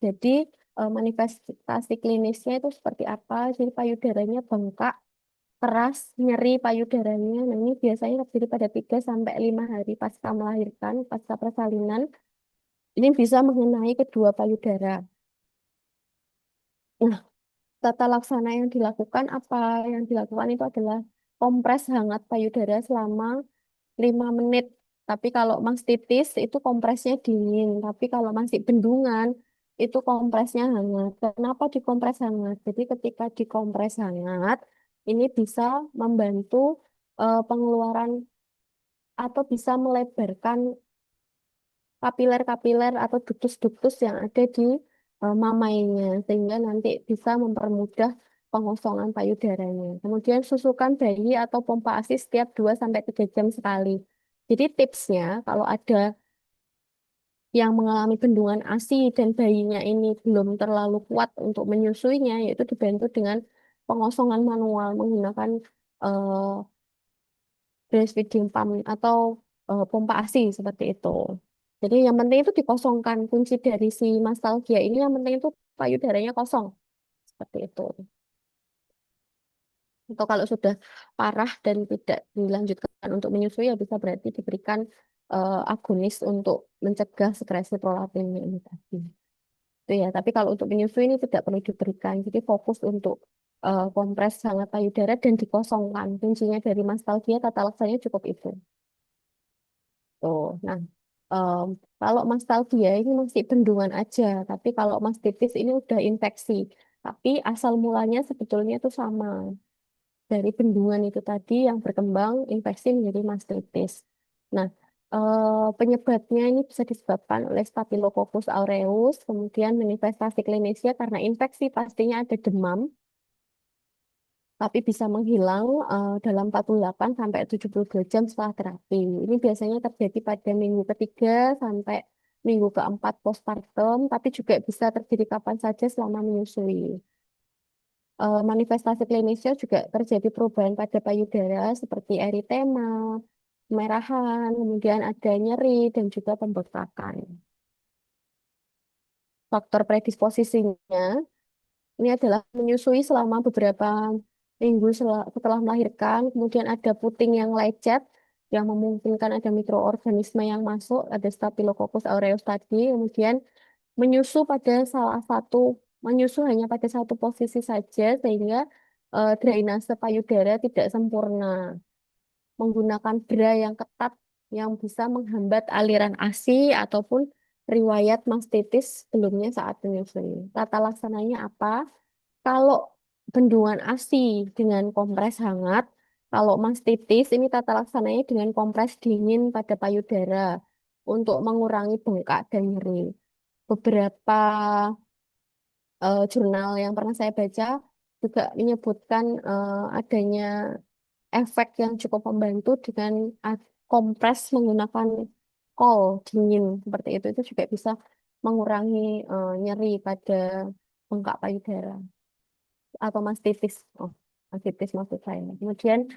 Jadi manifestasi klinisnya itu seperti apa? Jadi payudaranya bengkak keras, nyeri payudaranya. Nah, ini biasanya terjadi pada 3 sampai 5 hari pasca melahirkan, pasca persalinan. Ini bisa mengenai kedua payudara. Nah, tata laksana yang dilakukan apa? Yang dilakukan itu adalah kompres hangat payudara selama 5 menit. Tapi kalau mastitis itu kompresnya dingin. Tapi kalau masih bendungan itu kompresnya hangat. Kenapa dikompres hangat? Jadi ketika dikompres hangat, ini bisa membantu pengeluaran atau bisa melebarkan kapiler-kapiler atau ductus-ductus yang ada di mamainya sehingga nanti bisa mempermudah pengosongan payudaranya. Kemudian susukan bayi atau pompa ASI setiap 2 sampai 3 jam sekali. Jadi tipsnya kalau ada yang mengalami bendungan ASI dan bayinya ini belum terlalu kuat untuk menyusuinya, yaitu dibantu dengan pengosongan manual menggunakan eh, breastfeeding pump atau pompa ASI seperti itu. Jadi yang penting itu dikosongkan kunci dari si mastalgia ini, yang penting itu payudaranya kosong seperti itu. Atau kalau sudah parah dan tidak dilanjutkan untuk menyusui, ya bisa berarti diberikan agonis untuk mencegah sekresi prolaktinnya ini tadi. Itu ya. Tapi kalau untuk menyusui ini tidak perlu diberikan. Jadi fokus untuk kompres hangat payudara dan dikosongkan. Kuncinya dari mastalgia tata laksananya cukup itu. Tuh. Nah, em, kalau mastalgia ini masih bendungan aja. Tapi kalau mastitis ini udah infeksi. Tapi asal mulanya sebetulnya itu sama dari bendungan itu tadi yang berkembang infeksi menjadi mastitis. Nah, penyebabnya ini bisa disebabkan oleh Staphylococcus aureus, kemudian manifestasi klinisnya karena infeksi pastinya ada demam, tapi bisa menghilang dalam 48 sampai 72 jam setelah terapi. Ini biasanya terjadi pada minggu ketiga sampai minggu keempat postpartum, tapi juga bisa terjadi kapan saja selama menyusui. Manifestasi klinisnya juga terjadi perubahan pada payudara seperti eritema, kemerahan, kemudian ada nyeri dan juga pembekakan. Faktor predisposisinya ini adalah menyusui selama beberapa minggu setelah melahirkan, kemudian ada puting yang lecet yang memungkinkan ada mikroorganisme yang masuk, ada Staphylococcus aureus tadi, kemudian menyusu hanya pada satu posisi saja sehingga drainase payudara tidak sempurna. Menggunakan bra yang ketat yang bisa menghambat aliran ASI ataupun riwayat mastitis sebelumnya saat menyusui. Tata laksananya apa? Kalau bendungan ASI dengan kompres hangat, kalau mastitis ini tata laksananya dengan kompres dingin pada payudara untuk mengurangi bengkak dan nyeri. Beberapa jurnal yang pernah saya baca juga menyebutkan adanya efek yang cukup membantu dengan kompres menggunakan kol dingin seperti itu juga bisa mengurangi nyeri pada bengkak payudara atau mastitis. Oh, mastitis maksud saya. Kemudian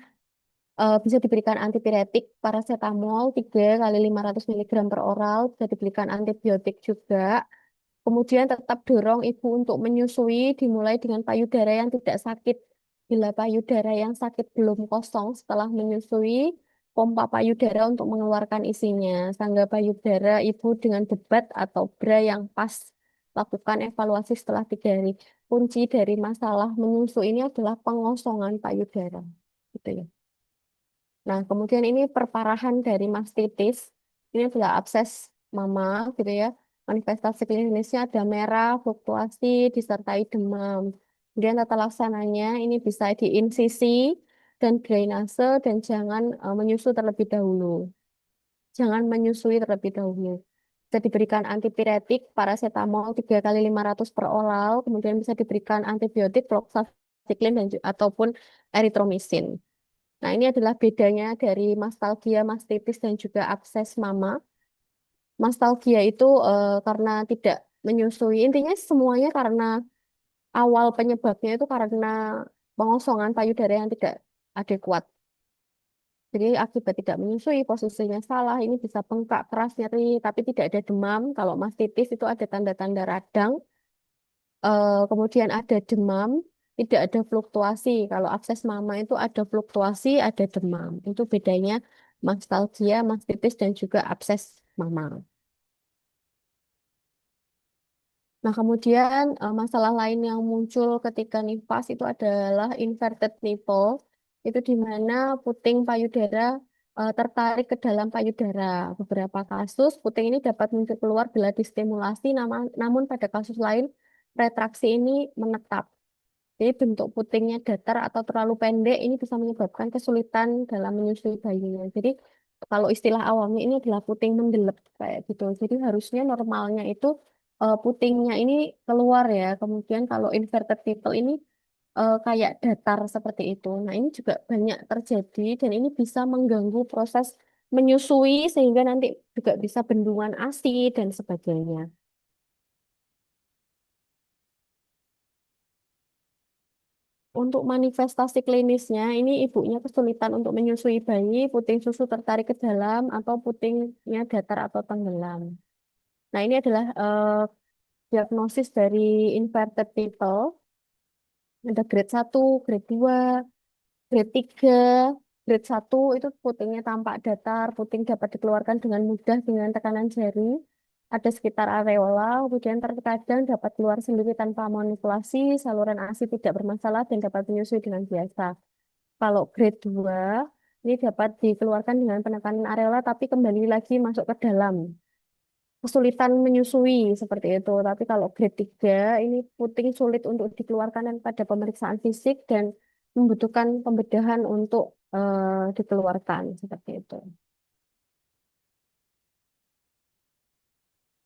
bisa diberikan antipiretik paracetamol 3 kali 500 miligram per oral, bisa diberikan antibiotik juga. Kemudian tetap dorong ibu untuk menyusui dimulai dengan payudara yang tidak sakit. Bila payudara yang sakit belum kosong setelah menyusui, pompa payudara untuk mengeluarkan isinya. Sangga payudara ibu dengan debat atau bra yang pas. Lakukan evaluasi setelah 3 hari. Kunci dari masalah menyusui ini adalah pengosongan payudara. Gitu ya. Nah, kemudian ini perparahan dari mastitis. Ini adalah abses mama, gitu ya. Manifestasi klinisnya ada merah, fluktuasi, disertai demam. Kemudian tata laksananya ini bisa diinsisi dan drainase dan jangan menyusu terlebih dahulu. Jangan menyusui terlebih dahulu. Bisa diberikan antipiretik, paracetamol 3 kali 500 per oral, kemudian bisa diberikan antibiotik, fluoxetine dan ataupun eritromisin. Nah, ini adalah bedanya dari mastalgia, mastitis, dan juga abses mama. Mastalgia itu karena tidak menyusui. Intinya semuanya karena awal penyebabnya itu karena pengosongan payudara yang tidak adekuat. Jadi akibat tidak menyusui, posisinya salah, ini bisa bengkak, keras, nyeri, tapi tidak ada demam. Kalau mastitis itu ada tanda-tanda radang, kemudian ada demam, tidak ada fluktuasi. Kalau abses mama itu ada fluktuasi, ada demam. Itu bedanya mastalgia, mastitis, dan juga abses mama. Nah, kemudian masalah lain yang muncul ketika nifas itu adalah inverted nipple. Itu di mana puting payudara tertarik ke dalam payudara. Beberapa kasus puting ini dapat muncul keluar bila distimulasi, namun pada kasus lain retraksi ini menetap. Jadi bentuk putingnya datar atau terlalu pendek ini bisa menyebabkan kesulitan dalam menyusui bayinya. Jadi kalau istilah awamnya ini adalah puting mendelep kayak gitu. Jadi harusnya normalnya itu putingnya ini keluar ya. Kemudian kalau inverted nipple ini kayak datar seperti itu. Nah, ini juga banyak terjadi dan ini bisa mengganggu proses menyusui sehingga nanti juga bisa bendungan ASI dan sebagainya. Untuk manifestasi klinisnya, ini ibunya kesulitan untuk menyusui bayi, puting susu tertarik ke dalam, atau putingnya datar atau tenggelam. Nah, ini adalah diagnosis dari inverted nipple. Ada grade 1, grade 2, grade 3. Grade 1 itu putingnya tampak datar, puting dapat dikeluarkan dengan mudah dengan tekanan jari. Ada sekitar areola, kemudian terkadang dapat keluar sendiri tanpa manipulasi, saluran ASI tidak bermasalah dan dapat menyusui dengan biasa. Kalau grade 2 ini dapat dikeluarkan dengan penekanan areola tapi kembali lagi masuk ke dalam. Kesulitan menyusui seperti itu. Tapi kalau grade 3 ini puting sulit untuk dikeluarkan pada pemeriksaan fisik dan membutuhkan pembedahan untuk dikeluarkan seperti itu.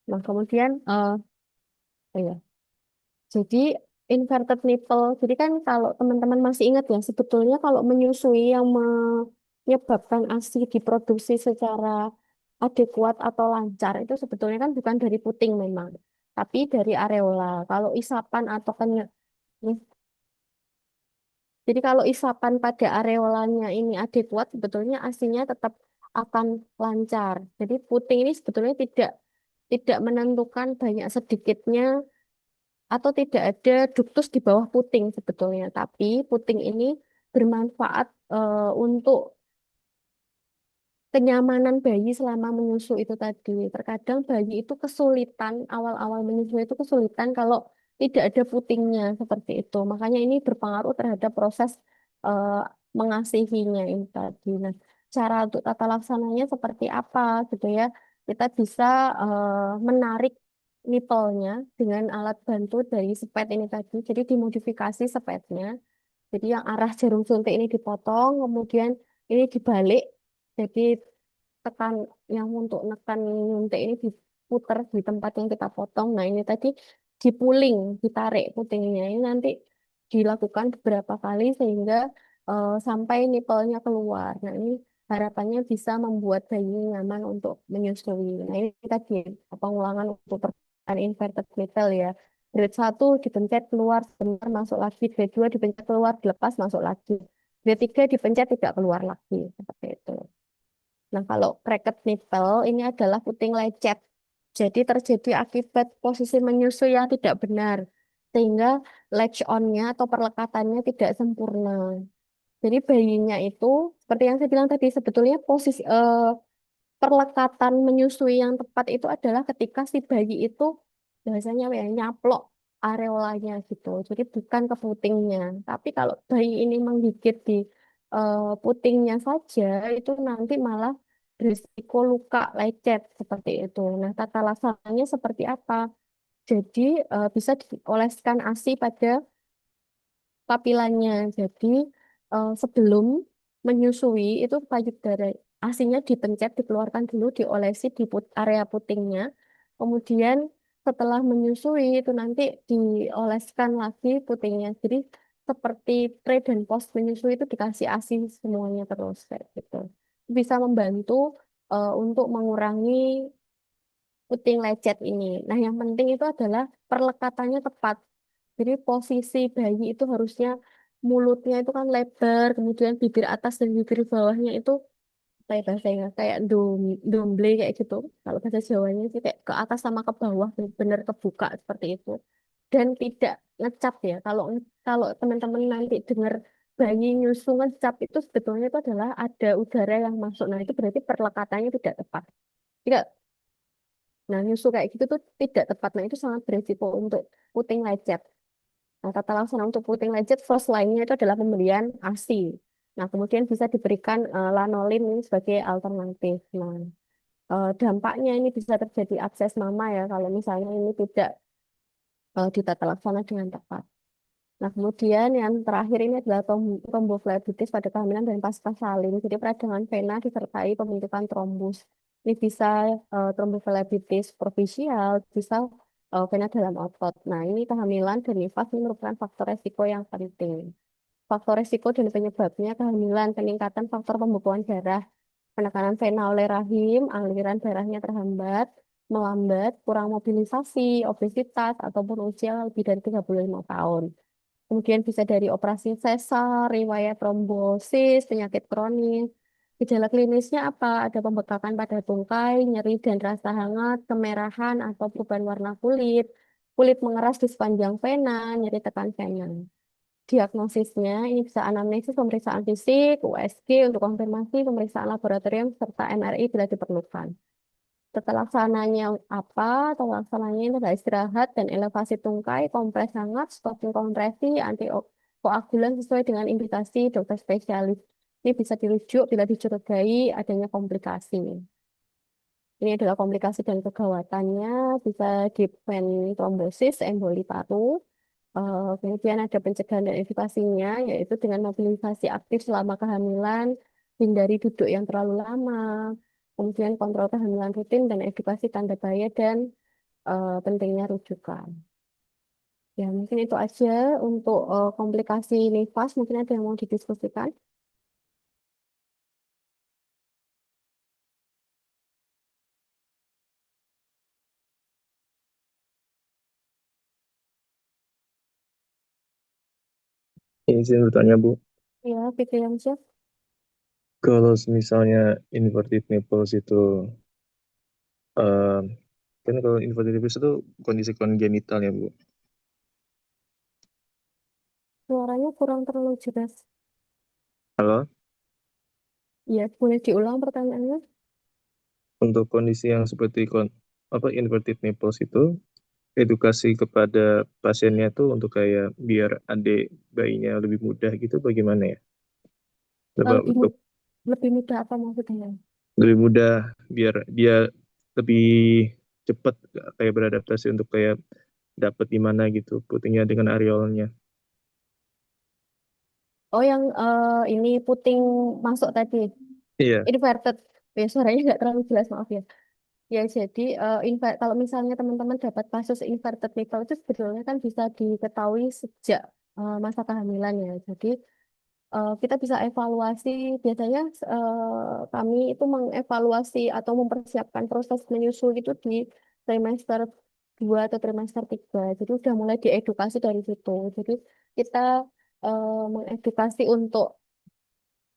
Nah, kemudian ya. Jadi inverted nipple. Jadi kan kalau teman-teman masih ingat ya, sebetulnya kalau menyusui yang menyebabkan ASI diproduksi secara adekuat atau lancar itu sebetulnya kan bukan dari puting memang, tapi dari areola. Kalau isapan atau jadi kalau isapan pada areolanya ini adekuat, sebetulnya ASINya tetap akan lancar. Jadi puting ini sebetulnya tidak menentukan banyak sedikitnya atau tidak ada duktus di bawah puting sebetulnya. Tapi puting ini bermanfaat untuk kenyamanan bayi selama menyusu itu tadi. Terkadang bayi itu kesulitan, awal-awal menyusu itu kesulitan kalau tidak ada putingnya seperti itu. Makanya ini berpengaruh terhadap proses eh, mengasihinya ini tadi. Nah, cara untuk tata laksananya seperti apa gitu ya. Kita bisa menarik nipelnya dengan alat bantu dari spet ini tadi. Jadi dimodifikasi spetnya. Jadi yang arah jarum suntik ini dipotong, kemudian ini dibalik. Jadi tekan yang untuk nekan nyuntik ini diputar di tempat yang kita potong. Nah, ini tadi dipuling, ditarik putingnya. Ini nanti dilakukan beberapa kali sehingga sampai nipelnya keluar. Nah, ini harapannya bisa membuat bayi nyaman untuk menyusui. Nah, ini tadi pengulangan untuk percobaan inverted nipple ya. Grade 1 dipencet keluar sebentar masuk lagi. Grade 2 dipencet keluar dilepas masuk lagi. Grade 3 dipencet tidak keluar lagi. Seperti itu. Nah, kalau cracked nipple ini adalah puting lecet. Jadi terjadi akibat posisi menyusui yang tidak benar. Sehingga latch on-nya atau perlekatannya tidak sempurna. Jadi bayinya itu, seperti yang saya bilang tadi, sebetulnya posisi perlekatan menyusui yang tepat itu adalah ketika si bayi itu biasanya ya, nyaplok areolanya gitu. Jadi bukan ke putingnya. Tapi kalau bayi ini menggigit di putingnya saja, itu nanti malah berisiko luka lecet seperti itu. Nah, tata laksananya seperti apa? Jadi bisa dioleskan ASI pada papilanya. Jadi sebelum menyusui itu payudara ASINya dipencet, dikeluarkan dulu, diolesi di area putingnya. Kemudian setelah menyusui itu nanti dioleskan lagi putingnya. Jadi seperti pre dan post menyusui itu dikasih ASI semuanya terus kayak gitu. Bisa membantu untuk mengurangi puting lecet ini. Nah, yang penting itu adalah perlekatannya tepat. Jadi posisi bayi itu harusnya mulutnya itu kan lebar, kemudian bibir atas dan bibir bawahnya itu kayak bahasanya kayak domble kayak gitu. Kalau bahasa Jawanya sih kayak ke atas sama ke bawah benar kebuka seperti itu. Dan tidak ngecap ya. Kalau teman-teman nanti dengar bayi nyusu ngecap itu sebetulnya itu adalah ada udara yang masuk. Nah, itu berarti perlekatannya tidak tepat. Tidak. Nah, nyusu kayak gitu tuh tidak tepat. Nah, itu sangat beresiko untuk puting lecet. Nah, tata laksana untuk puting lecet first line-nya itu adalah pemberian ASI. Nah, kemudian bisa diberikan lanolin ini sebagai alternatif. Nah, dampaknya ini bisa terjadi abses mama ya kalau misalnya ini tidak ditata laksana dengan tepat. Nah, kemudian yang terakhir ini adalah tromboflebitis pada kehamilan dan pasca salin. Jadi peradangan vena disertai pembentukan trombus. Ini bisa tromboflebitis provisial, bisa vena dalam otot. Nah, ini kehamilan dan nifas ini merupakan faktor resiko yang penting. Faktor resiko dan penyebabnya kehamilan, peningkatan faktor pembekuan darah, penekanan vena oleh rahim, aliran darahnya terhambat, melambat, kurang mobilisasi, obesitas, ataupun usia lebih dari 35 tahun. Kemudian bisa dari operasi sesar, riwayat trombosis, penyakit kronis. Gejala klinisnya apa? Ada pembekakan pada tungkai, nyeri dan rasa hangat, kemerahan atau perubahan warna kulit, kulit mengeras di sepanjang vena, nyeri tekan vena. Diagnosisnya ini bisa anamnesis, pemeriksaan fisik, USG untuk konfirmasi, pemeriksaan laboratorium, serta MRI bila diperlukan. Tata laksananya apa? Tata laksananya itu adalah istirahat dan elevasi tungkai, kompres hangat, stoping kompresi, antikoagulan sesuai dengan indikasi dokter spesialis. Ini bisa dirujuk bila dicurigai adanya komplikasi. Ini adalah komplikasi dan kegawatannya, bisa di trombosis, emboli paru. Kemudian ada pencegahan dan edukasinya, yaitu dengan mobilisasi aktif selama kehamilan, hindari duduk yang terlalu lama, kemudian kontrol kehamilan rutin dan edukasi tanda bahaya dan pentingnya rujukan. Ya, mungkin itu aja untuk komplikasi nifas. Mungkin ada yang mau didiskusikan. Ini sih bertanya Bu, Ya, Fitri Yamsyah. kalau misalnya inverted nipples itu, eh, kan kalau inverted nipples itu kondisi kongenital ya Bu. Suaranya kurang terlalu jelas. Halo, Ya, boleh diulang pertanyaannya. untuk kondisi yang seperti inverted nipples itu, edukasi kepada pasiennya tuh untuk kayak biar adik bayinya lebih mudah gitu bagaimana ya? Coba Lebih, untuk lebih mudah apa maksudnya? lebih mudah biar dia lebih cepat kayak beradaptasi untuk kayak dapat di mana gitu putingnya dengan areolnya. Oh, yang ini puting masuk tadi. Iya, Inverted. Ya, suaranya nggak terlalu jelas, maaf ya. Ya, jadi kalau misalnya teman-teman dapat kasus inverted nipple itu sebetulnya kan bisa diketahui sejak masa kehamilan ya. Jadi kita bisa evaluasi, biasanya kami itu mengevaluasi atau mempersiapkan proses menyusui itu di trimester 2 atau trimester 3. Jadi udah mulai diedukasi dari situ. Jadi kita mengedukasi untuk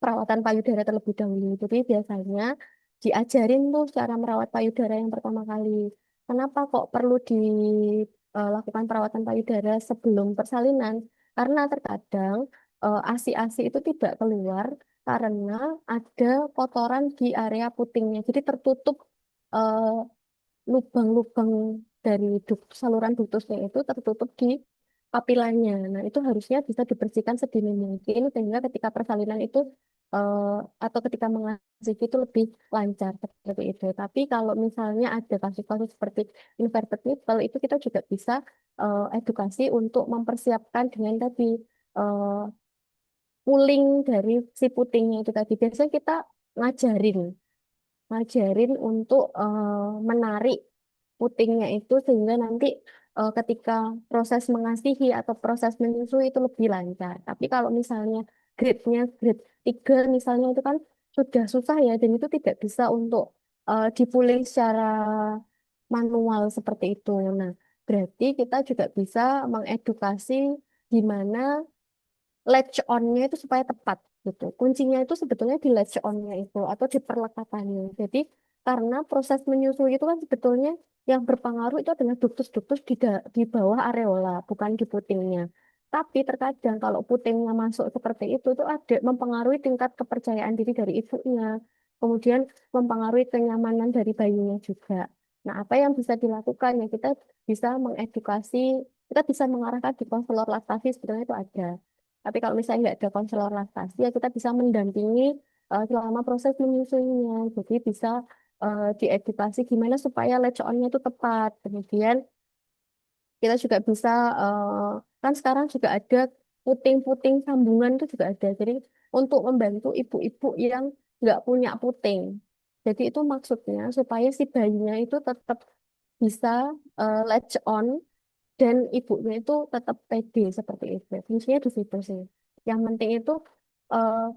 perawatan payudara terlebih dahulu. Jadi biasanya diajarin tuh cara merawat payudara yang pertama kali. Kenapa kok perlu dilakukan perawatan payudara sebelum persalinan? Karena terkadang ASI-ASI itu tidak keluar karena ada kotoran di area putingnya. Jadi tertutup eh, lubang-lubang dari saluran ductusnya itu tertutup di papilanya. Nah, itu harusnya bisa dibersihkan sedini mungkin sehingga ketika persalinan itu eh, atau ketika mengasihi itu lebih lancar seperti itu. Tapi kalau misalnya ada kasus-kasus seperti inverted nipple itu kita juga bisa edukasi untuk mempersiapkan dengan tadi eh, pooling dari si putingnya itu tadi. Biasanya kita ngajarin untuk menarik putingnya itu sehingga nanti ketika proses mengasihi atau proses menyusui itu lebih lancar. Tapi kalau misalnya grade 3 misalnya itu kan sudah susah ya dan itu tidak bisa untuk dipuling secara manual seperti itu. Nah, berarti kita juga bisa mengedukasi di mana latch on-nya itu supaya tepat gitu. Kuncinya itu sebetulnya di latch on-nya itu atau di perlekatannya. Jadi karena proses menyusui itu kan sebetulnya yang berpengaruh itu adalah ductus-ductus di bawah areola, bukan di putingnya. Tapi terkadang kalau putingnya masuk seperti itu tuh ada mempengaruhi tingkat kepercayaan diri dari ibunya, kemudian mempengaruhi kenyamanan dari bayinya juga. Nah, apa yang bisa dilakukan ya kita bisa mengedukasi, kita bisa mengarahkan di konselor laktasi sebetulnya itu ada. Tapi kalau misalnya nggak ada konselor laktasi, ya kita bisa mendampingi selama proses menyusuinya. Jadi bisa diedukasi gimana supaya latch on-nya itu tepat. Kemudian kita juga bisa, kan sekarang juga ada puting-puting sambungan itu juga ada. Jadi untuk membantu ibu-ibu yang nggak punya puting. Jadi itu maksudnya supaya si bayinya itu tetap bisa latch on dan ibunya itu tetap pede seperti itu. Fungsinya di situ sih. Yang penting itu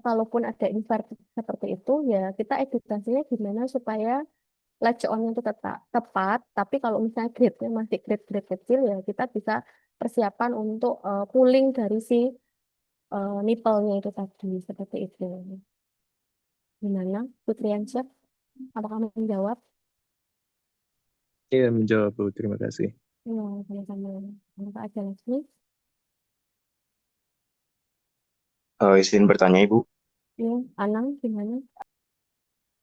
kalaupun ada inverted seperti itu, ya kita edukasinya gimana supaya latch on-nya itu tetap tepat, tapi kalau misalnya grade-nya masih grade-grade kecil, ya kita bisa persiapan untuk pooling dari si nipple-nya itu tadi, seperti itu. Gimana, Putriansyah? Apakah kamu menjawab? Iya, menjawab Bu. Terima kasih. Ya, sama-sama. Apakah ada lagi? Izin bertanya Ibu. Ya, Anang, gimana?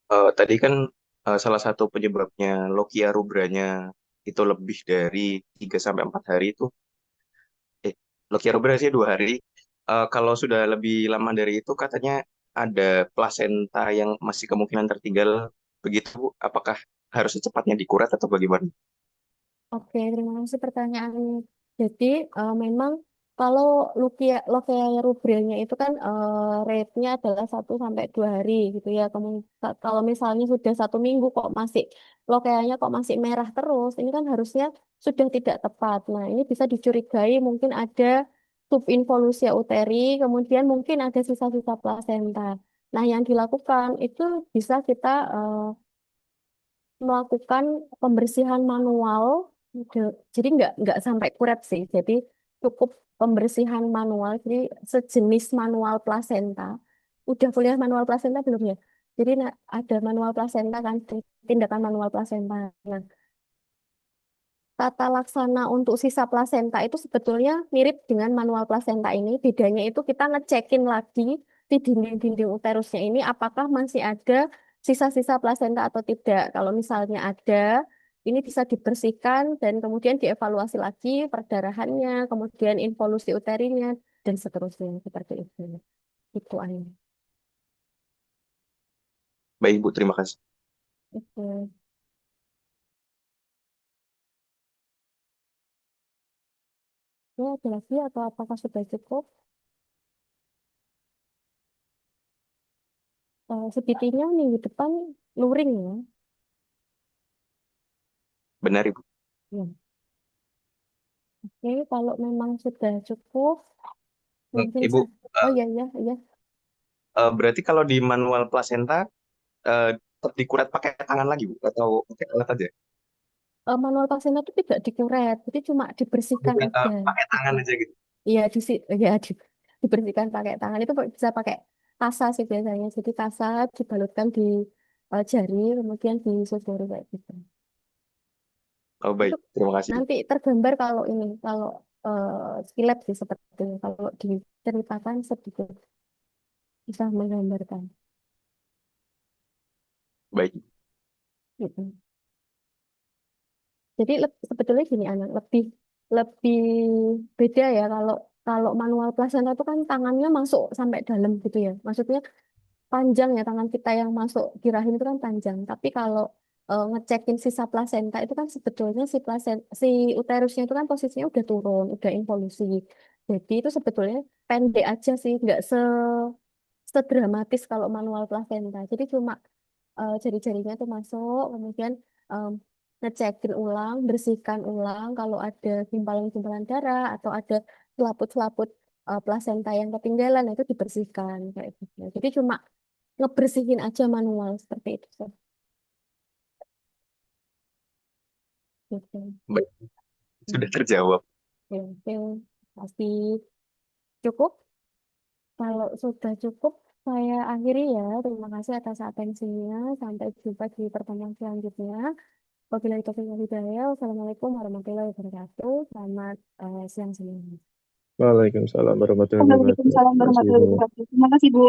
Tadi kan salah satu penyebabnya Lokia rubranya itu lebih dari 3 sampai 4 hari itu. Lokia rubra sih 2 hari. Kalau sudah lebih lama dari itu katanya ada plasenta yang masih kemungkinan tertinggal. Begitu, Bu. Apakah harus secepatnya dikurat atau bagaimana? Oke, terima kasih pertanyaannya. Jadi, memang kalau Lokia rubrianya itu kan rate-nya adalah 1 sampai 2 hari gitu ya. Kalau misalnya sudah 1 minggu kok masih Lokianya kok masih merah terus, ini kan harusnya sudah tidak tepat. Nah, ini bisa dicurigai mungkin ada subinvolusia uteri, kemudian mungkin ada sisa-sisa plasenta. Nah, yang dilakukan itu bisa kita melakukan pembersihan manual. Jadi nggak sampai kuret sih. Jadi cukup pembersihan manual. Jadi sejenis manual plasenta. Udah kuliah manual plasenta belum ya? Jadi ada manual plasenta kan, tindakan manual plasenta. Nah, tata laksana untuk sisa plasenta itu sebetulnya mirip dengan manual plasenta ini. Bedanya itu kita ngecekin lagi di dinding-dinding uterusnya ini apakah masih ada sisa-sisa plasenta atau tidak. Kalau misalnya ada, ini bisa dibersihkan dan kemudian dievaluasi lagi perdarahannya, kemudian involusi uterinya, dan seterusnya seperti itu. Itu aja. Baik, Bu. Terima kasih. Itu. Ya, ada lagi atau apakah sudah cukup? Sepertinya minggu depan luring ya. Benar, Ibu. Ya. Oke, kalau memang sudah cukup, mungkin Ibu, oh iya iya iya. berarti kalau di manual plasenta tetap dikurat pakai tangan lagi, Bu? Atau pakai alat aja? Manual pasien itu tidak dikuret, jadi cuma dibersihkan Bukan, aja. pakai Gitu. tangan aja gitu. Iya, dibersihkan pakai tangan itu bisa pakai tasa sih biasanya. Jadi tasa dibalutkan di jari, kemudian disusuri kayak gitu. Oh, Itu baik. Terima kasih, Bu. nanti tergambar kalau ini, kalau skillet sih seperti itu. Kalau diceritakan sedikit bisa menggambarkan. Baik. Gitu. Jadi sebetulnya gini anak lebih lebih beda ya kalau kalau manual plasenta itu kan tangannya masuk sampai dalam gitu ya. Maksudnya panjang ya tangan kita yang masuk di rahim itu kan panjang. Tapi kalau ngecekin sisa plasenta itu kan sebetulnya si uterusnya itu kan posisinya udah turun, udah involusi. Jadi itu sebetulnya pendek aja sih, nggak sedramatis kalau manual plasenta. Jadi cuma jari-jarinya tuh masuk, kemudian em, ngecekin ulang, bersihkan ulang kalau ada gumpalan-gumpalan darah atau ada selaput-selaput plasenta yang ketinggalan itu dibersihkan kayak gitu. Jadi cuma ngebersihin aja manual seperti itu. Gitu. Baik. Sudah Hmm. terjawab. Ya, oke. Pasti cukup. Kalau sudah cukup, saya akhiri ya. Terima kasih atas atensinya. Sampai jumpa di pertemuan selanjutnya. Wabillahi taufiq wal hidayah. Wassalamualaikum warahmatullahi wabarakatuh. Selamat siang semuanya. Waalaikumsalam warahmatullahi wabarakatuh. Waalaikumsalam Terima kasih, warahmatullahi Bu. wabarakatuh. Terima kasih, Bu.